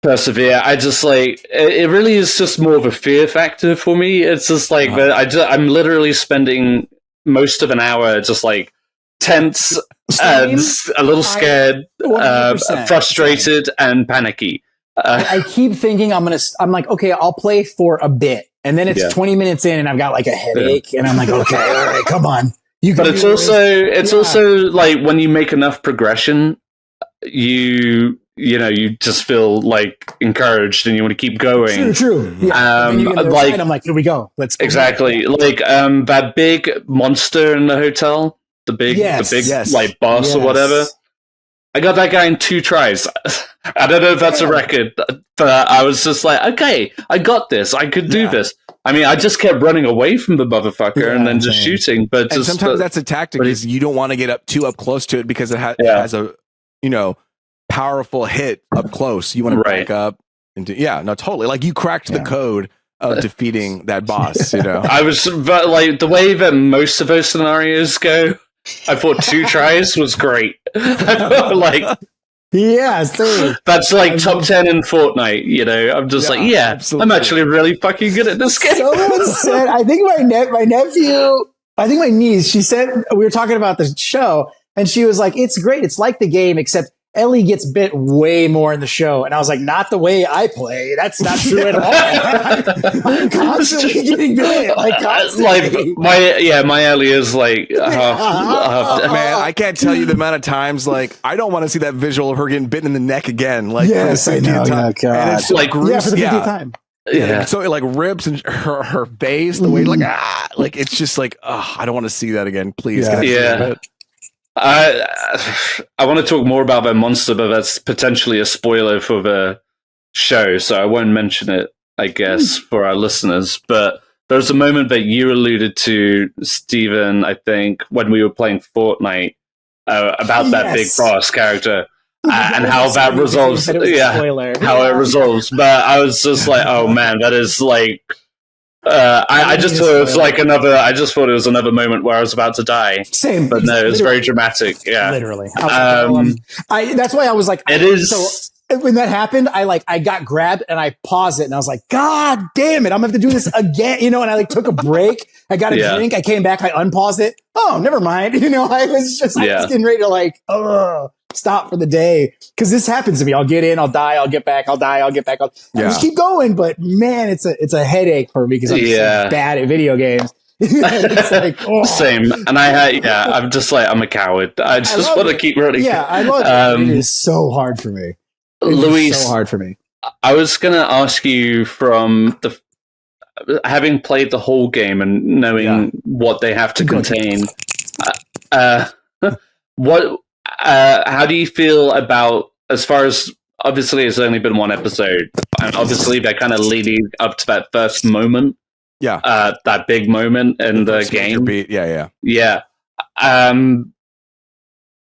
persevere. I just like it really is just more of a fear factor for me. It's just like I'm literally spending most of an hour just like tense and a little scared, frustrated and panicky. I keep thinking I'm like, okay, I'll play for a bit. And then it's 20 minutes in and I've got like a headache and I'm like, okay, all right, come on. But it's also like when you make enough progression, you just feel like encouraged and you want to keep going. True. Yeah. I'm like, here we go. Let's go. Exactly. Like that big monster in the hotel. The big like boss or whatever. I got that guy in 2 tries. I don't know if that's a record, but I was just like, okay, I got this. I could do this. I mean, I just kept running away from the motherfucker and then just shooting. But sometimes that's a tactic is you don't want to get too up close to it because it has a powerful hit up close. You want to back up and totally. Like you cracked the code of defeating that boss. I was like the way that most of those scenarios go. I thought 2 tries was great. I felt like Yeah, same. That's like top 10 in Fortnite, you know. I'm just like, absolutely. I'm actually really fucking good at this game. Someone said, I think my nephew, I think my niece, she said, we were talking about the show, and she was like, it's great. It's like the game, except Ellie gets bit way more in the show. And I was like, not the way I play. That's not true at all. I'm constantly getting bit. Like my Ellie is like half. Man, I can't tell you the amount of times, like, I don't want to see that visual of her getting bitten in the neck again. Like, yes, I know. Time. God. And it's like, for the 50th time. Yeah. So it like rips and her face, the way like it's just like, I don't want to see that again. Please. Yeah. I want to talk more about that monster, but that's potentially a spoiler for the show, so I won't mention it, I guess, for our listeners. But there's a moment that you alluded to, Stephen, I think, when we were playing Fortnite, about that big boss character. And how that resolves, how it resolves. But I was just like, oh man, that is like, I just thought it was like another. I just thought it was another moment where I was about to die. Same, but no, it was very dramatic. Yeah, literally. That's why I was like, it is. So when that happened, I got grabbed and I paused it and I was like, God damn it, I'm gonna have to do this again, you know. And I like took a break. I got a drink. I came back. I unpaused it. Oh, never mind. You know, I was getting ready to like, stop for the day, because this happens to me. I'll get in, I'll die, I'll get back, I'll die, I'll get back. I'll just keep going. But man, it's a headache for me because I'm so bad at video games. It's like, same. And I'm just like, I'm a coward. I just want to keep running. Yeah, I love it. It is so hard for me. Luis, so hard for me. I was going to ask you, from having played the whole game and knowing what they have to contain, how do you feel about, as far as, obviously it's only been one episode, and obviously they're kind of leading up to that first moment, that big moment in the game.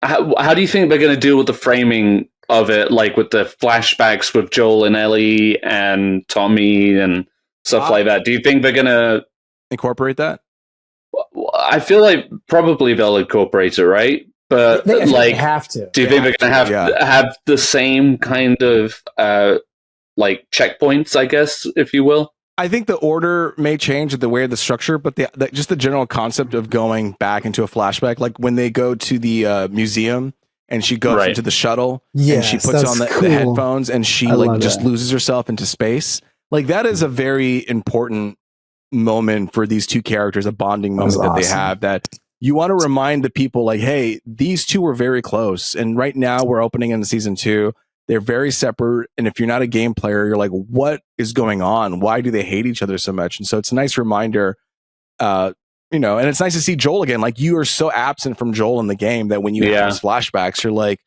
How do you think they're going to deal with the framing of it, like with the flashbacks with Joel and Ellie and Tommy and stuff like that? Do you think they're going to incorporate that? I feel like probably they'll incorporate it, right? But they have to. Do you think they're going to have the same kind of like checkpoints, I guess, if you will? I think the order may change, the way of the structure, but just the general concept of going back into a flashback, like when they go to the museum and she goes into the shuttle and she puts on the headphones and she just loses herself into space. Like, that is a very important moment for these two characters, a bonding moment that they have, that you want to remind the people, like, hey, these two were very close. And right now we're opening into season 2. They're very separate. And if you're not a game player, you're like, what is going on? Why do they hate each other so much? And so it's a nice reminder, you know, and it's nice to see Joel again. Like, you are so absent from Joel in the game that when you have those flashbacks, you're like,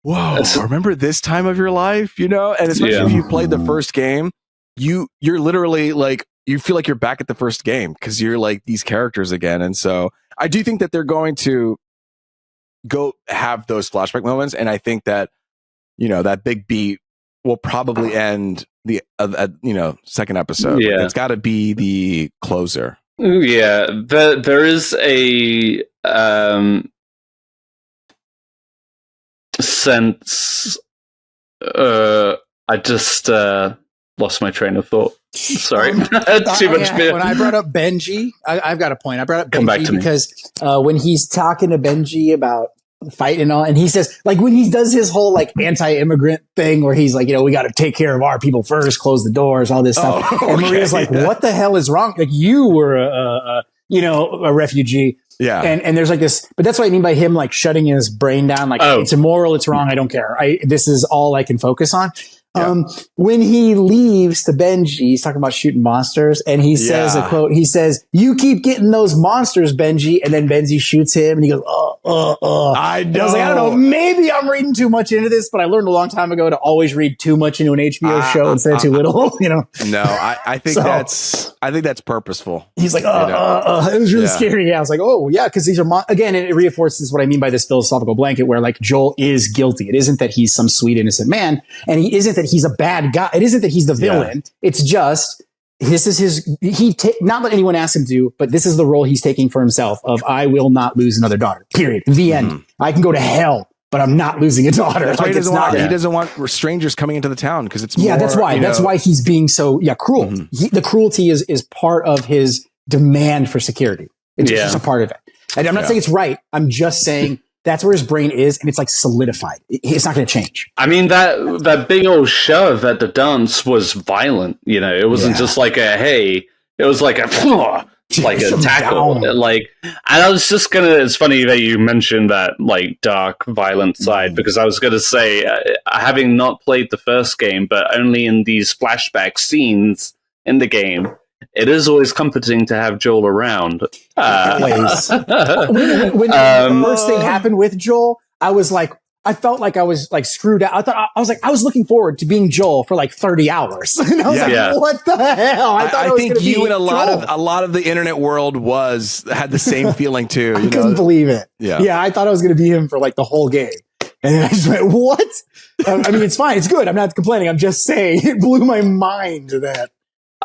whoa, remember this time of your life, you know? And especially if you played the first game, you're literally like, you feel like you're back at the first game because you're like these characters again. And so I do think that they're going to go have those flashback moments. And I think that, you know, that big beat will probably end the, second episode. Yeah. It's got to be the closer. Yeah. There is a sense. I just lost my train of thought. Sorry. Too much beer. When I brought up Benji, I've got a point. I brought up Come back Benji to me. because when he's talking to Benji about fight and all, and he says, like, when he does his whole like anti-immigrant thing where he's like, you know, we got to take care of our people first, close the doors, all this stuff. And Maria's like, what the hell is wrong? Like, you were a refugee. Yeah. And there's like this, but that's what I mean by him like shutting his brain down. Like, it's immoral, it's wrong, I don't care. This is all I can focus on. Yeah. When he leaves to Benji, he's talking about shooting monsters, and he says a quote. He says, "You keep getting those monsters, Benji," and then Benji shoots him, and he goes, I know. And I was like, I don't know, maybe I'm reading too much into this, but I learned a long time ago to always read too much into an HBO show instead of too little. You know? No, I think that's purposeful. He's like, it was really scary. Yeah, I was like, oh yeah, because these are again, it reinforces what I mean by this philosophical blanket, where like Joel is guilty. It isn't that he's some sweet innocent man, and he isn't that he's a bad guy. It isn't that he's the villain. It's just this is not that anyone asked him to, but this is the role he's taking for himself of, I will not lose another daughter. Period. The end. I can go to hell, but I'm not losing a daughter. That's why he doesn't want strangers coming into the town because it's more, that's why. That's why he's being so cruel. Mm-hmm. The cruelty is part of his demand for security. It's just a part of it. And I'm not saying it's right. I'm just saying that's where his brain is, and it's like solidified. It's not going to change. I mean, that big old shove at the dance was violent. You know, it wasn't just like a hey. It was like a like a tackle. Like, and I was just gonna. It's funny that you mentioned that like dark, violent side because I was gonna say, having not played the first game, but only in these flashback scenes in the game. It is always comforting to have Joel around. Always. When the first thing happened with Joel, I felt like I was like screwed out. I was looking forward to being Joel for like 30 hours. And I was like, what the hell? I think you and a lot of the internet world had the same feeling too. I couldn't believe it. Yeah. I thought I was going to be him for like the whole game. And then I just went, what? I mean, it's fine. It's good. I'm not complaining. I'm just saying it blew my mind that.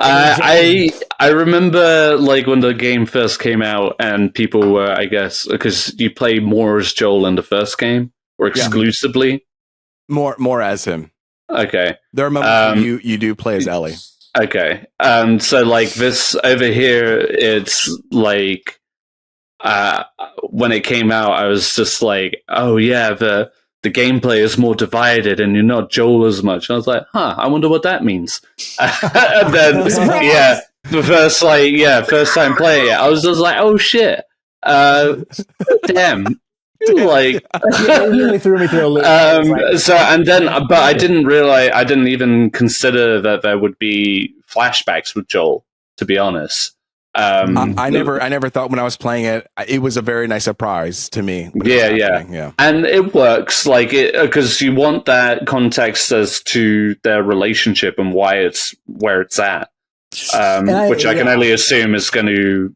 I remember like when the game first came out and people were, I guess, because you play more as Joel in the first game or exclusively more as him. Okay, there are moments you do play as Ellie. Okay, so like this over here, it's like when it came out, I was just like, oh yeah, the gameplay is more divided and you're not Joel as much. And I was like, I wonder what that means. And then, the first time playing it, I was just like, oh shit. Damn. Like, it really threw me through a loop. So, and then, but I didn't even consider that there would be flashbacks with Joel, to be honest. I never thought when I was playing it was a very nice surprise to me. Yeah. And it works like it because you want that context as to their relationship and why it's where it's at, which I can only assume is going to,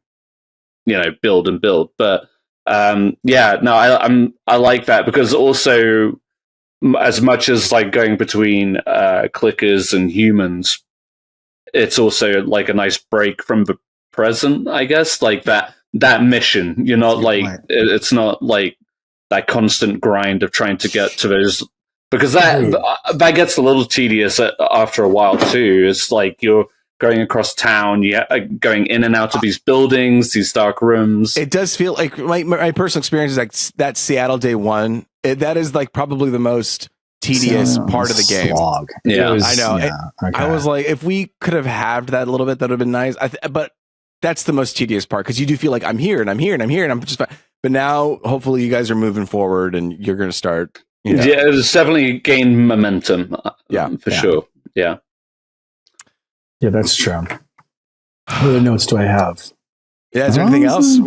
build and build. But I like that because also as much as like going between clickers and humans, it's also like a nice break from the present, I guess, like that mission. You're not like it's not like that constant grind of trying to get to those because that gets a little tedious after a while too. It's like you're going across town, going in and out of these buildings, these dark rooms. It does feel like my personal experience is like that Seattle day one. That is like probably the most tedious part of the game. Slog. I know. Okay. I was like, if we could have halved that a little bit, that would have been nice. But that's the most tedious part because you do feel like I'm here and I'm here and I'm here and I'm just fine. But now, hopefully, you guys are moving forward and you're going to start. Yeah, it's definitely gained momentum. For sure. Yeah. Yeah, that's true. What other notes do I have? Yeah, is there anything else?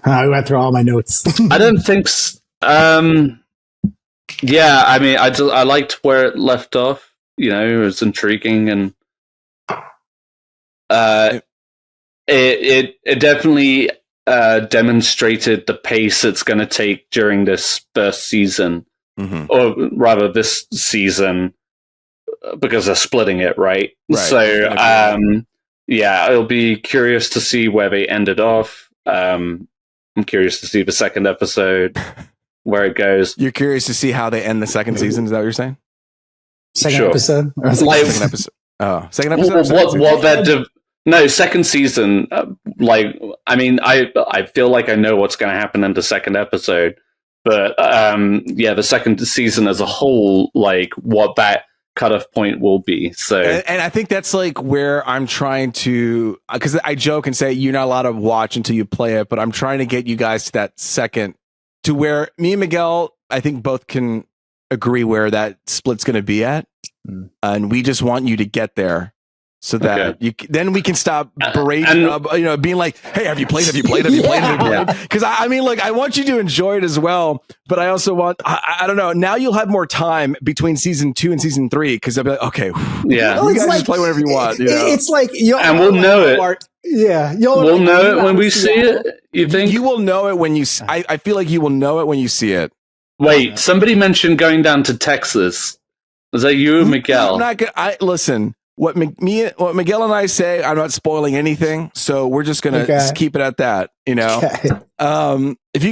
I went through all my notes. I don't think. Yeah, I mean, I liked where it left off. It was intriguing and. It definitely demonstrated the pace it's going to take during this first season, or rather this season, because they're splitting it, right? So, it'll be curious to see where they ended off. I'm curious to see the second episode, where it goes. You're curious to see how they end the second season? Is that what you're saying? Second episode? Second episode. Oh, second episode? No, second season. I feel like I know what's going to happen in the second episode, but the second season as a whole, like what that cutoff point will be. So, and I think that's like where I'm trying to, because I joke and say you're not allowed to watch until you play it, but I'm trying to get you guys to that second, to where me and Miguel, I think both can agree where that split's going to be at, and we just want you to get there. So that then we can stop berating, being like, "Hey, have you played? Have you played? Have you played?" Because I mean, like, I want you to enjoy it as well, but I also want, I don't know. Now you'll have more time between season 2 and season 3 because I'll be like, okay, you guys just play whatever you want. It's like, and we'll know it. We'll know it when we see it. You think you will know it when you? I feel like you will know it when you see it. Wait, somebody mentioned going down to Texas. Was that you, Miguel? I'm not gonna. Listen. What Miguel and I say, I'm not spoiling anything, so we're just gonna just keep it at that. Do you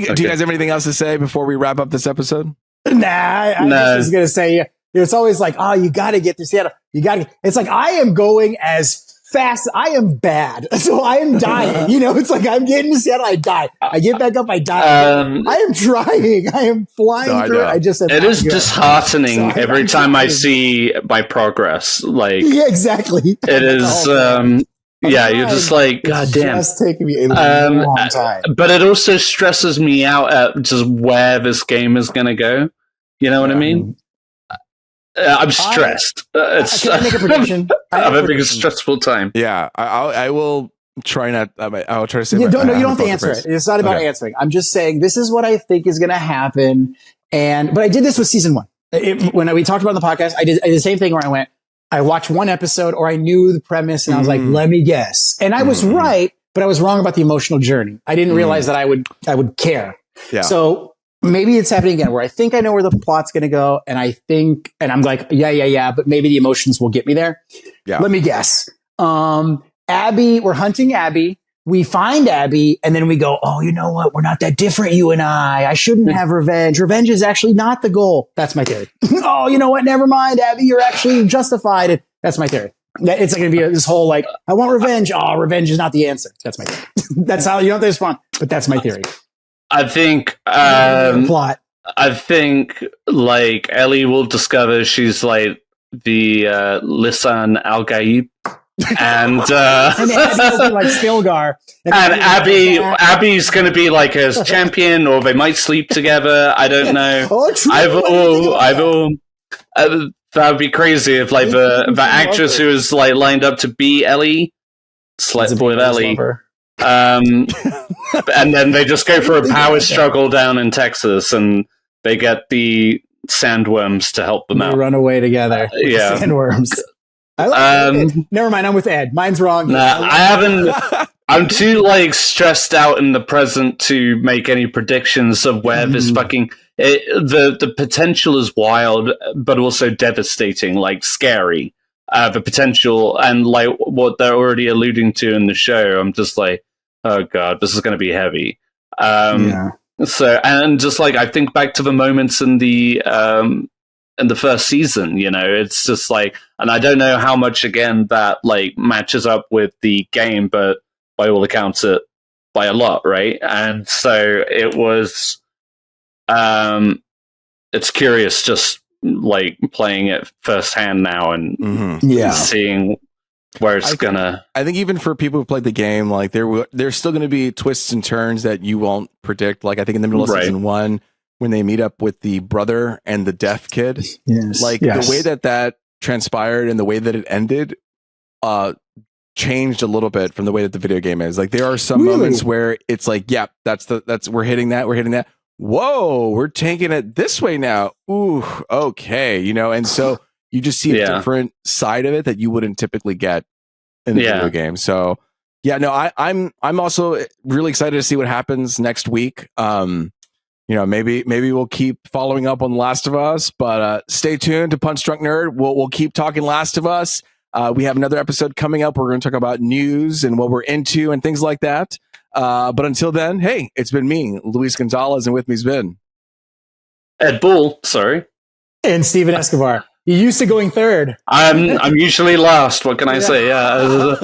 guys have anything else to say before we wrap up this episode? Nah, I just was gonna say it's always like, oh, you got to get to Seattle. It's like I am going as fast. I am bad, so I am dying. It's like I'm getting to Seattle. I die. I get back up. I die. I am trying. I am flying through. It is disheartening every time I see my progress. Like, yeah, exactly. It is. You're just like, God damn. It's taking me a long time. But it also stresses me out at just where this game is going to go. You know what I mean? I'm stressed. Can I make a prediction? I'm having a stressful time. Yeah, I will try not. I'll try to say. You don't have to answer it. It's not about answering. I'm just saying this is what I think is going to happen. But I did this with season 1. When we talked about it on the podcast, I did the same thing where I watched one episode, or I knew the premise, and I was like, let me guess. And I was right, but I was wrong about the emotional journey. I didn't realize that I would care. Yeah. So maybe it's happening again, where I think I know where the plot's going to go, and I'm like, yeah, but maybe the emotions will get me there. Yeah. Let me guess. Abby, we're hunting Abby. We find Abby, and then we go, oh, you know what? We're not that different, you and I shouldn't have revenge. Revenge is actually not the goal. That's my theory. Oh, you know what? Never mind, Abby. You're actually justified. That's my theory. It's going to be this whole like, I want revenge. Oh, revenge is not the answer. That's my theory. That's how you don't have to respond, but that's my theory. I think plot. I think like Ellie will discover she's like the Lisan Al Gaib. And Abby will be like Stilgar. And Abby's going to be like his champion, or they might sleep together. I don't know. That would be crazy if like the actress who is like lined up to be Ellie slept with Ellie. And then they just go for a power struggle down in Texas, and they get the sandworms to help them out. They run away together. Yeah, sandworms. Never mind. I'm with Ed. Mine's wrong. Nah, I haven't. I'm too like stressed out in the present to make any predictions of where this fucking. The potential is wild, but also devastating, like scary. The potential and like what they're already alluding to in the show. I'm just like, oh god, this is going to be heavy. So and just like I think back to the moments in the first season, it's just like, and I don't know how much again that like matches up with the game, but by all accounts, it by a lot, right? And so it was, it's curious just like playing it firsthand now and seeing where it's gonna. I think even for people who played the game, like there's still going to be twists and turns that you won't predict. Like I think in the middle of season 1. When they meet up with the brother and the deaf kid, the way that transpired and the way that it ended, changed a little bit from the way that the video game is. Like there are some moments where it's like, yeah, we're hitting that. Whoa, we're taking it this way now. Ooh, okay, and so you just see a different side of it that you wouldn't typically get in the video game. So yeah, no, I'm also really excited to see what happens next week. Maybe we'll keep following up on Last of Us, but stay tuned to Punch Drunk Nerd. We'll keep talking Last of Us. We have another episode coming up. We're going to talk about news and what we're into and things like that. But until then, hey, it's been me, Luis Gonzalez, and with me's been Ed Bull. Sorry, and Steven Escobar. You used to going third. I'm usually last. What can I say? Yeah.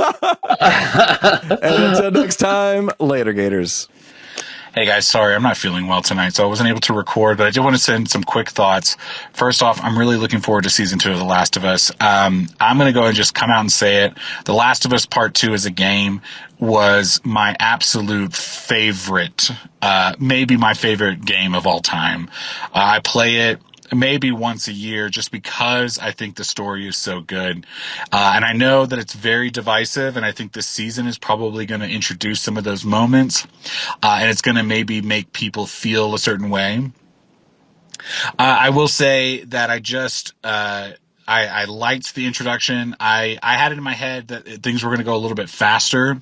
And until next time, later, Gators. Hey guys, sorry, I'm not feeling well tonight, so I wasn't able to record, but I did want to send some quick thoughts. First off, I'm really looking forward to season 2 of The Last of Us. I'm going to go and just come out and say it. The Last of Us Part 2 as a game was my absolute favorite, maybe my favorite game of all time. I play it maybe once a year just because I think the story is so good. And I know that it's very divisive, and I think this season is probably going to introduce some of those moments. And it's going to maybe make people feel a certain way. I will say that I liked the introduction. I had it in my head that things were going to go a little bit faster.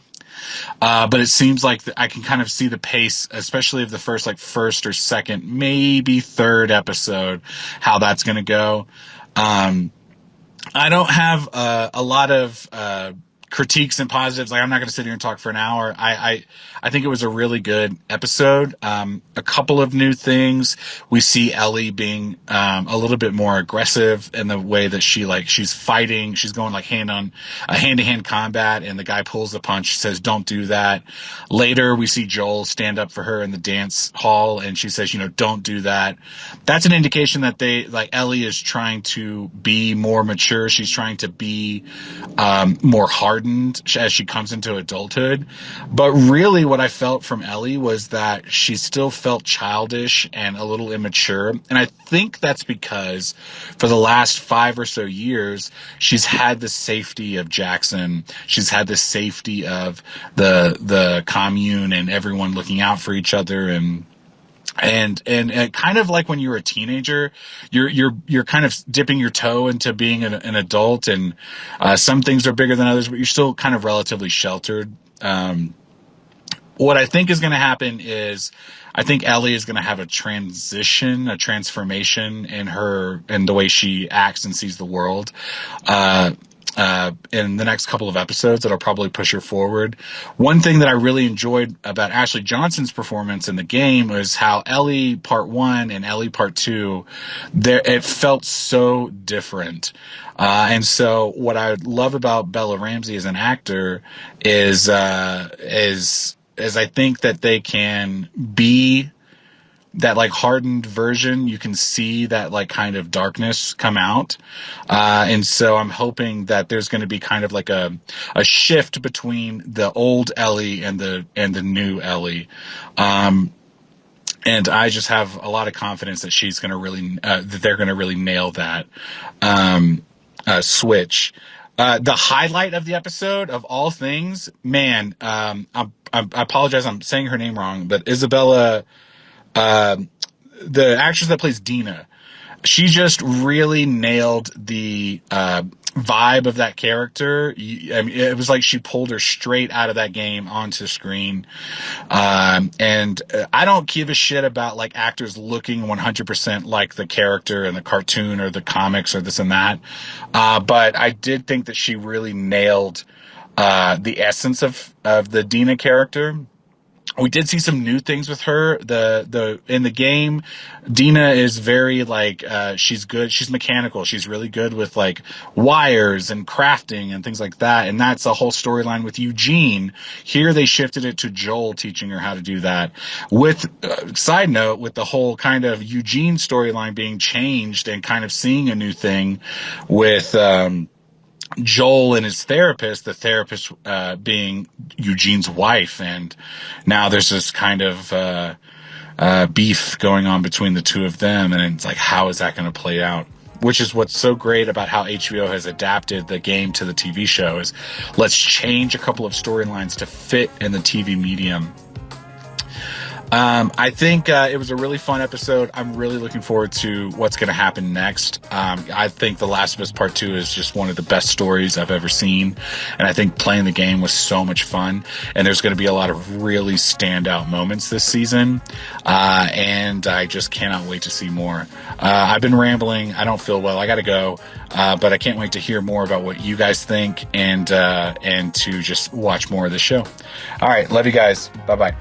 But it seems like I can kind of see the pace, especially of the first or second, maybe third episode, how that's going to go. I don't have a lot of critiques and positives. Like, I'm not going to sit here and talk for an hour. I think it was a really good episode. A couple of new things. We see Ellie being a little bit more aggressive in the way that she's fighting. She's going like hand-to-hand combat, and the guy pulls the punch, says, "Don't do that." Later, we see Joel stand up for her in the dance hall, and she says, "Don't do that." That's an indication that Ellie is trying to be more mature. She's trying to be more hardened as she comes into adulthood. But really what I felt from Ellie was that she still felt childish and a little immature. And I think that's because for the last 5 or so years, she's had the safety of Jackson. She's had the safety of the commune and everyone looking out for each other, and kind of like when you're a teenager, you're kind of dipping your toe into being an adult, and some things are bigger than others, but you're still kind of relatively sheltered. What I think is going to happen is I think Ellie is going to have a transformation in the way she acts and sees the world. In the next couple of episodes that'll probably push her forward. One thing that I really enjoyed about Ashley Johnson's performance in the game was how Ellie Part 1 and Ellie Part 2, it felt so different. And so what I love about Bella Ramsey as an actor is I think that they can be that like hardened version. You can see that like kind of darkness come out. And so I'm hoping that there's going to be kind of like a shift between the old Ellie and the new Ellie. And I just have a lot of confidence that she's going to really, that they're going to really nail that, switch. The highlight of the episode of all things, man, I apologize. I'm saying her name wrong, but Isabella, the actress that plays Dina, she just really nailed the vibe of that character. I mean, it was like she pulled her straight out of that game onto screen. And I don't give a shit about like actors looking 100% like the character in the cartoon or the comics or this and that. But I did think that she really nailed the essence of the Dina character. We did see some new things with her. In the game, Dina is very like, she's good. She's mechanical. She's really good with like wires and crafting and things like that. And that's a whole storyline with Eugene. Here they shifted it to Joel teaching her how to do that. With, side note, with the whole kind of Eugene storyline being changed and kind of seeing a new thing with, Joel and his therapist, the therapist being Eugene's wife, and now there's this kind of beef going on between the two of them, and it's like, how is that going to play out? Which is what's so great about how HBO has adapted the game to the TV show, is let's change a couple of storylines to fit in the TV medium. I think it was a really fun episode. I'm really looking forward to what's going to happen next. I think The Last of Us Part 2 is just one of the best stories I've ever seen. And I think playing the game was so much fun. And there's going to be a lot of really standout moments this season. And I just cannot wait to see more. I've been rambling. I don't feel well. I got to go. But I can't wait to hear more about what you guys think and to just watch more of the show. All right. Love you guys. Bye-bye.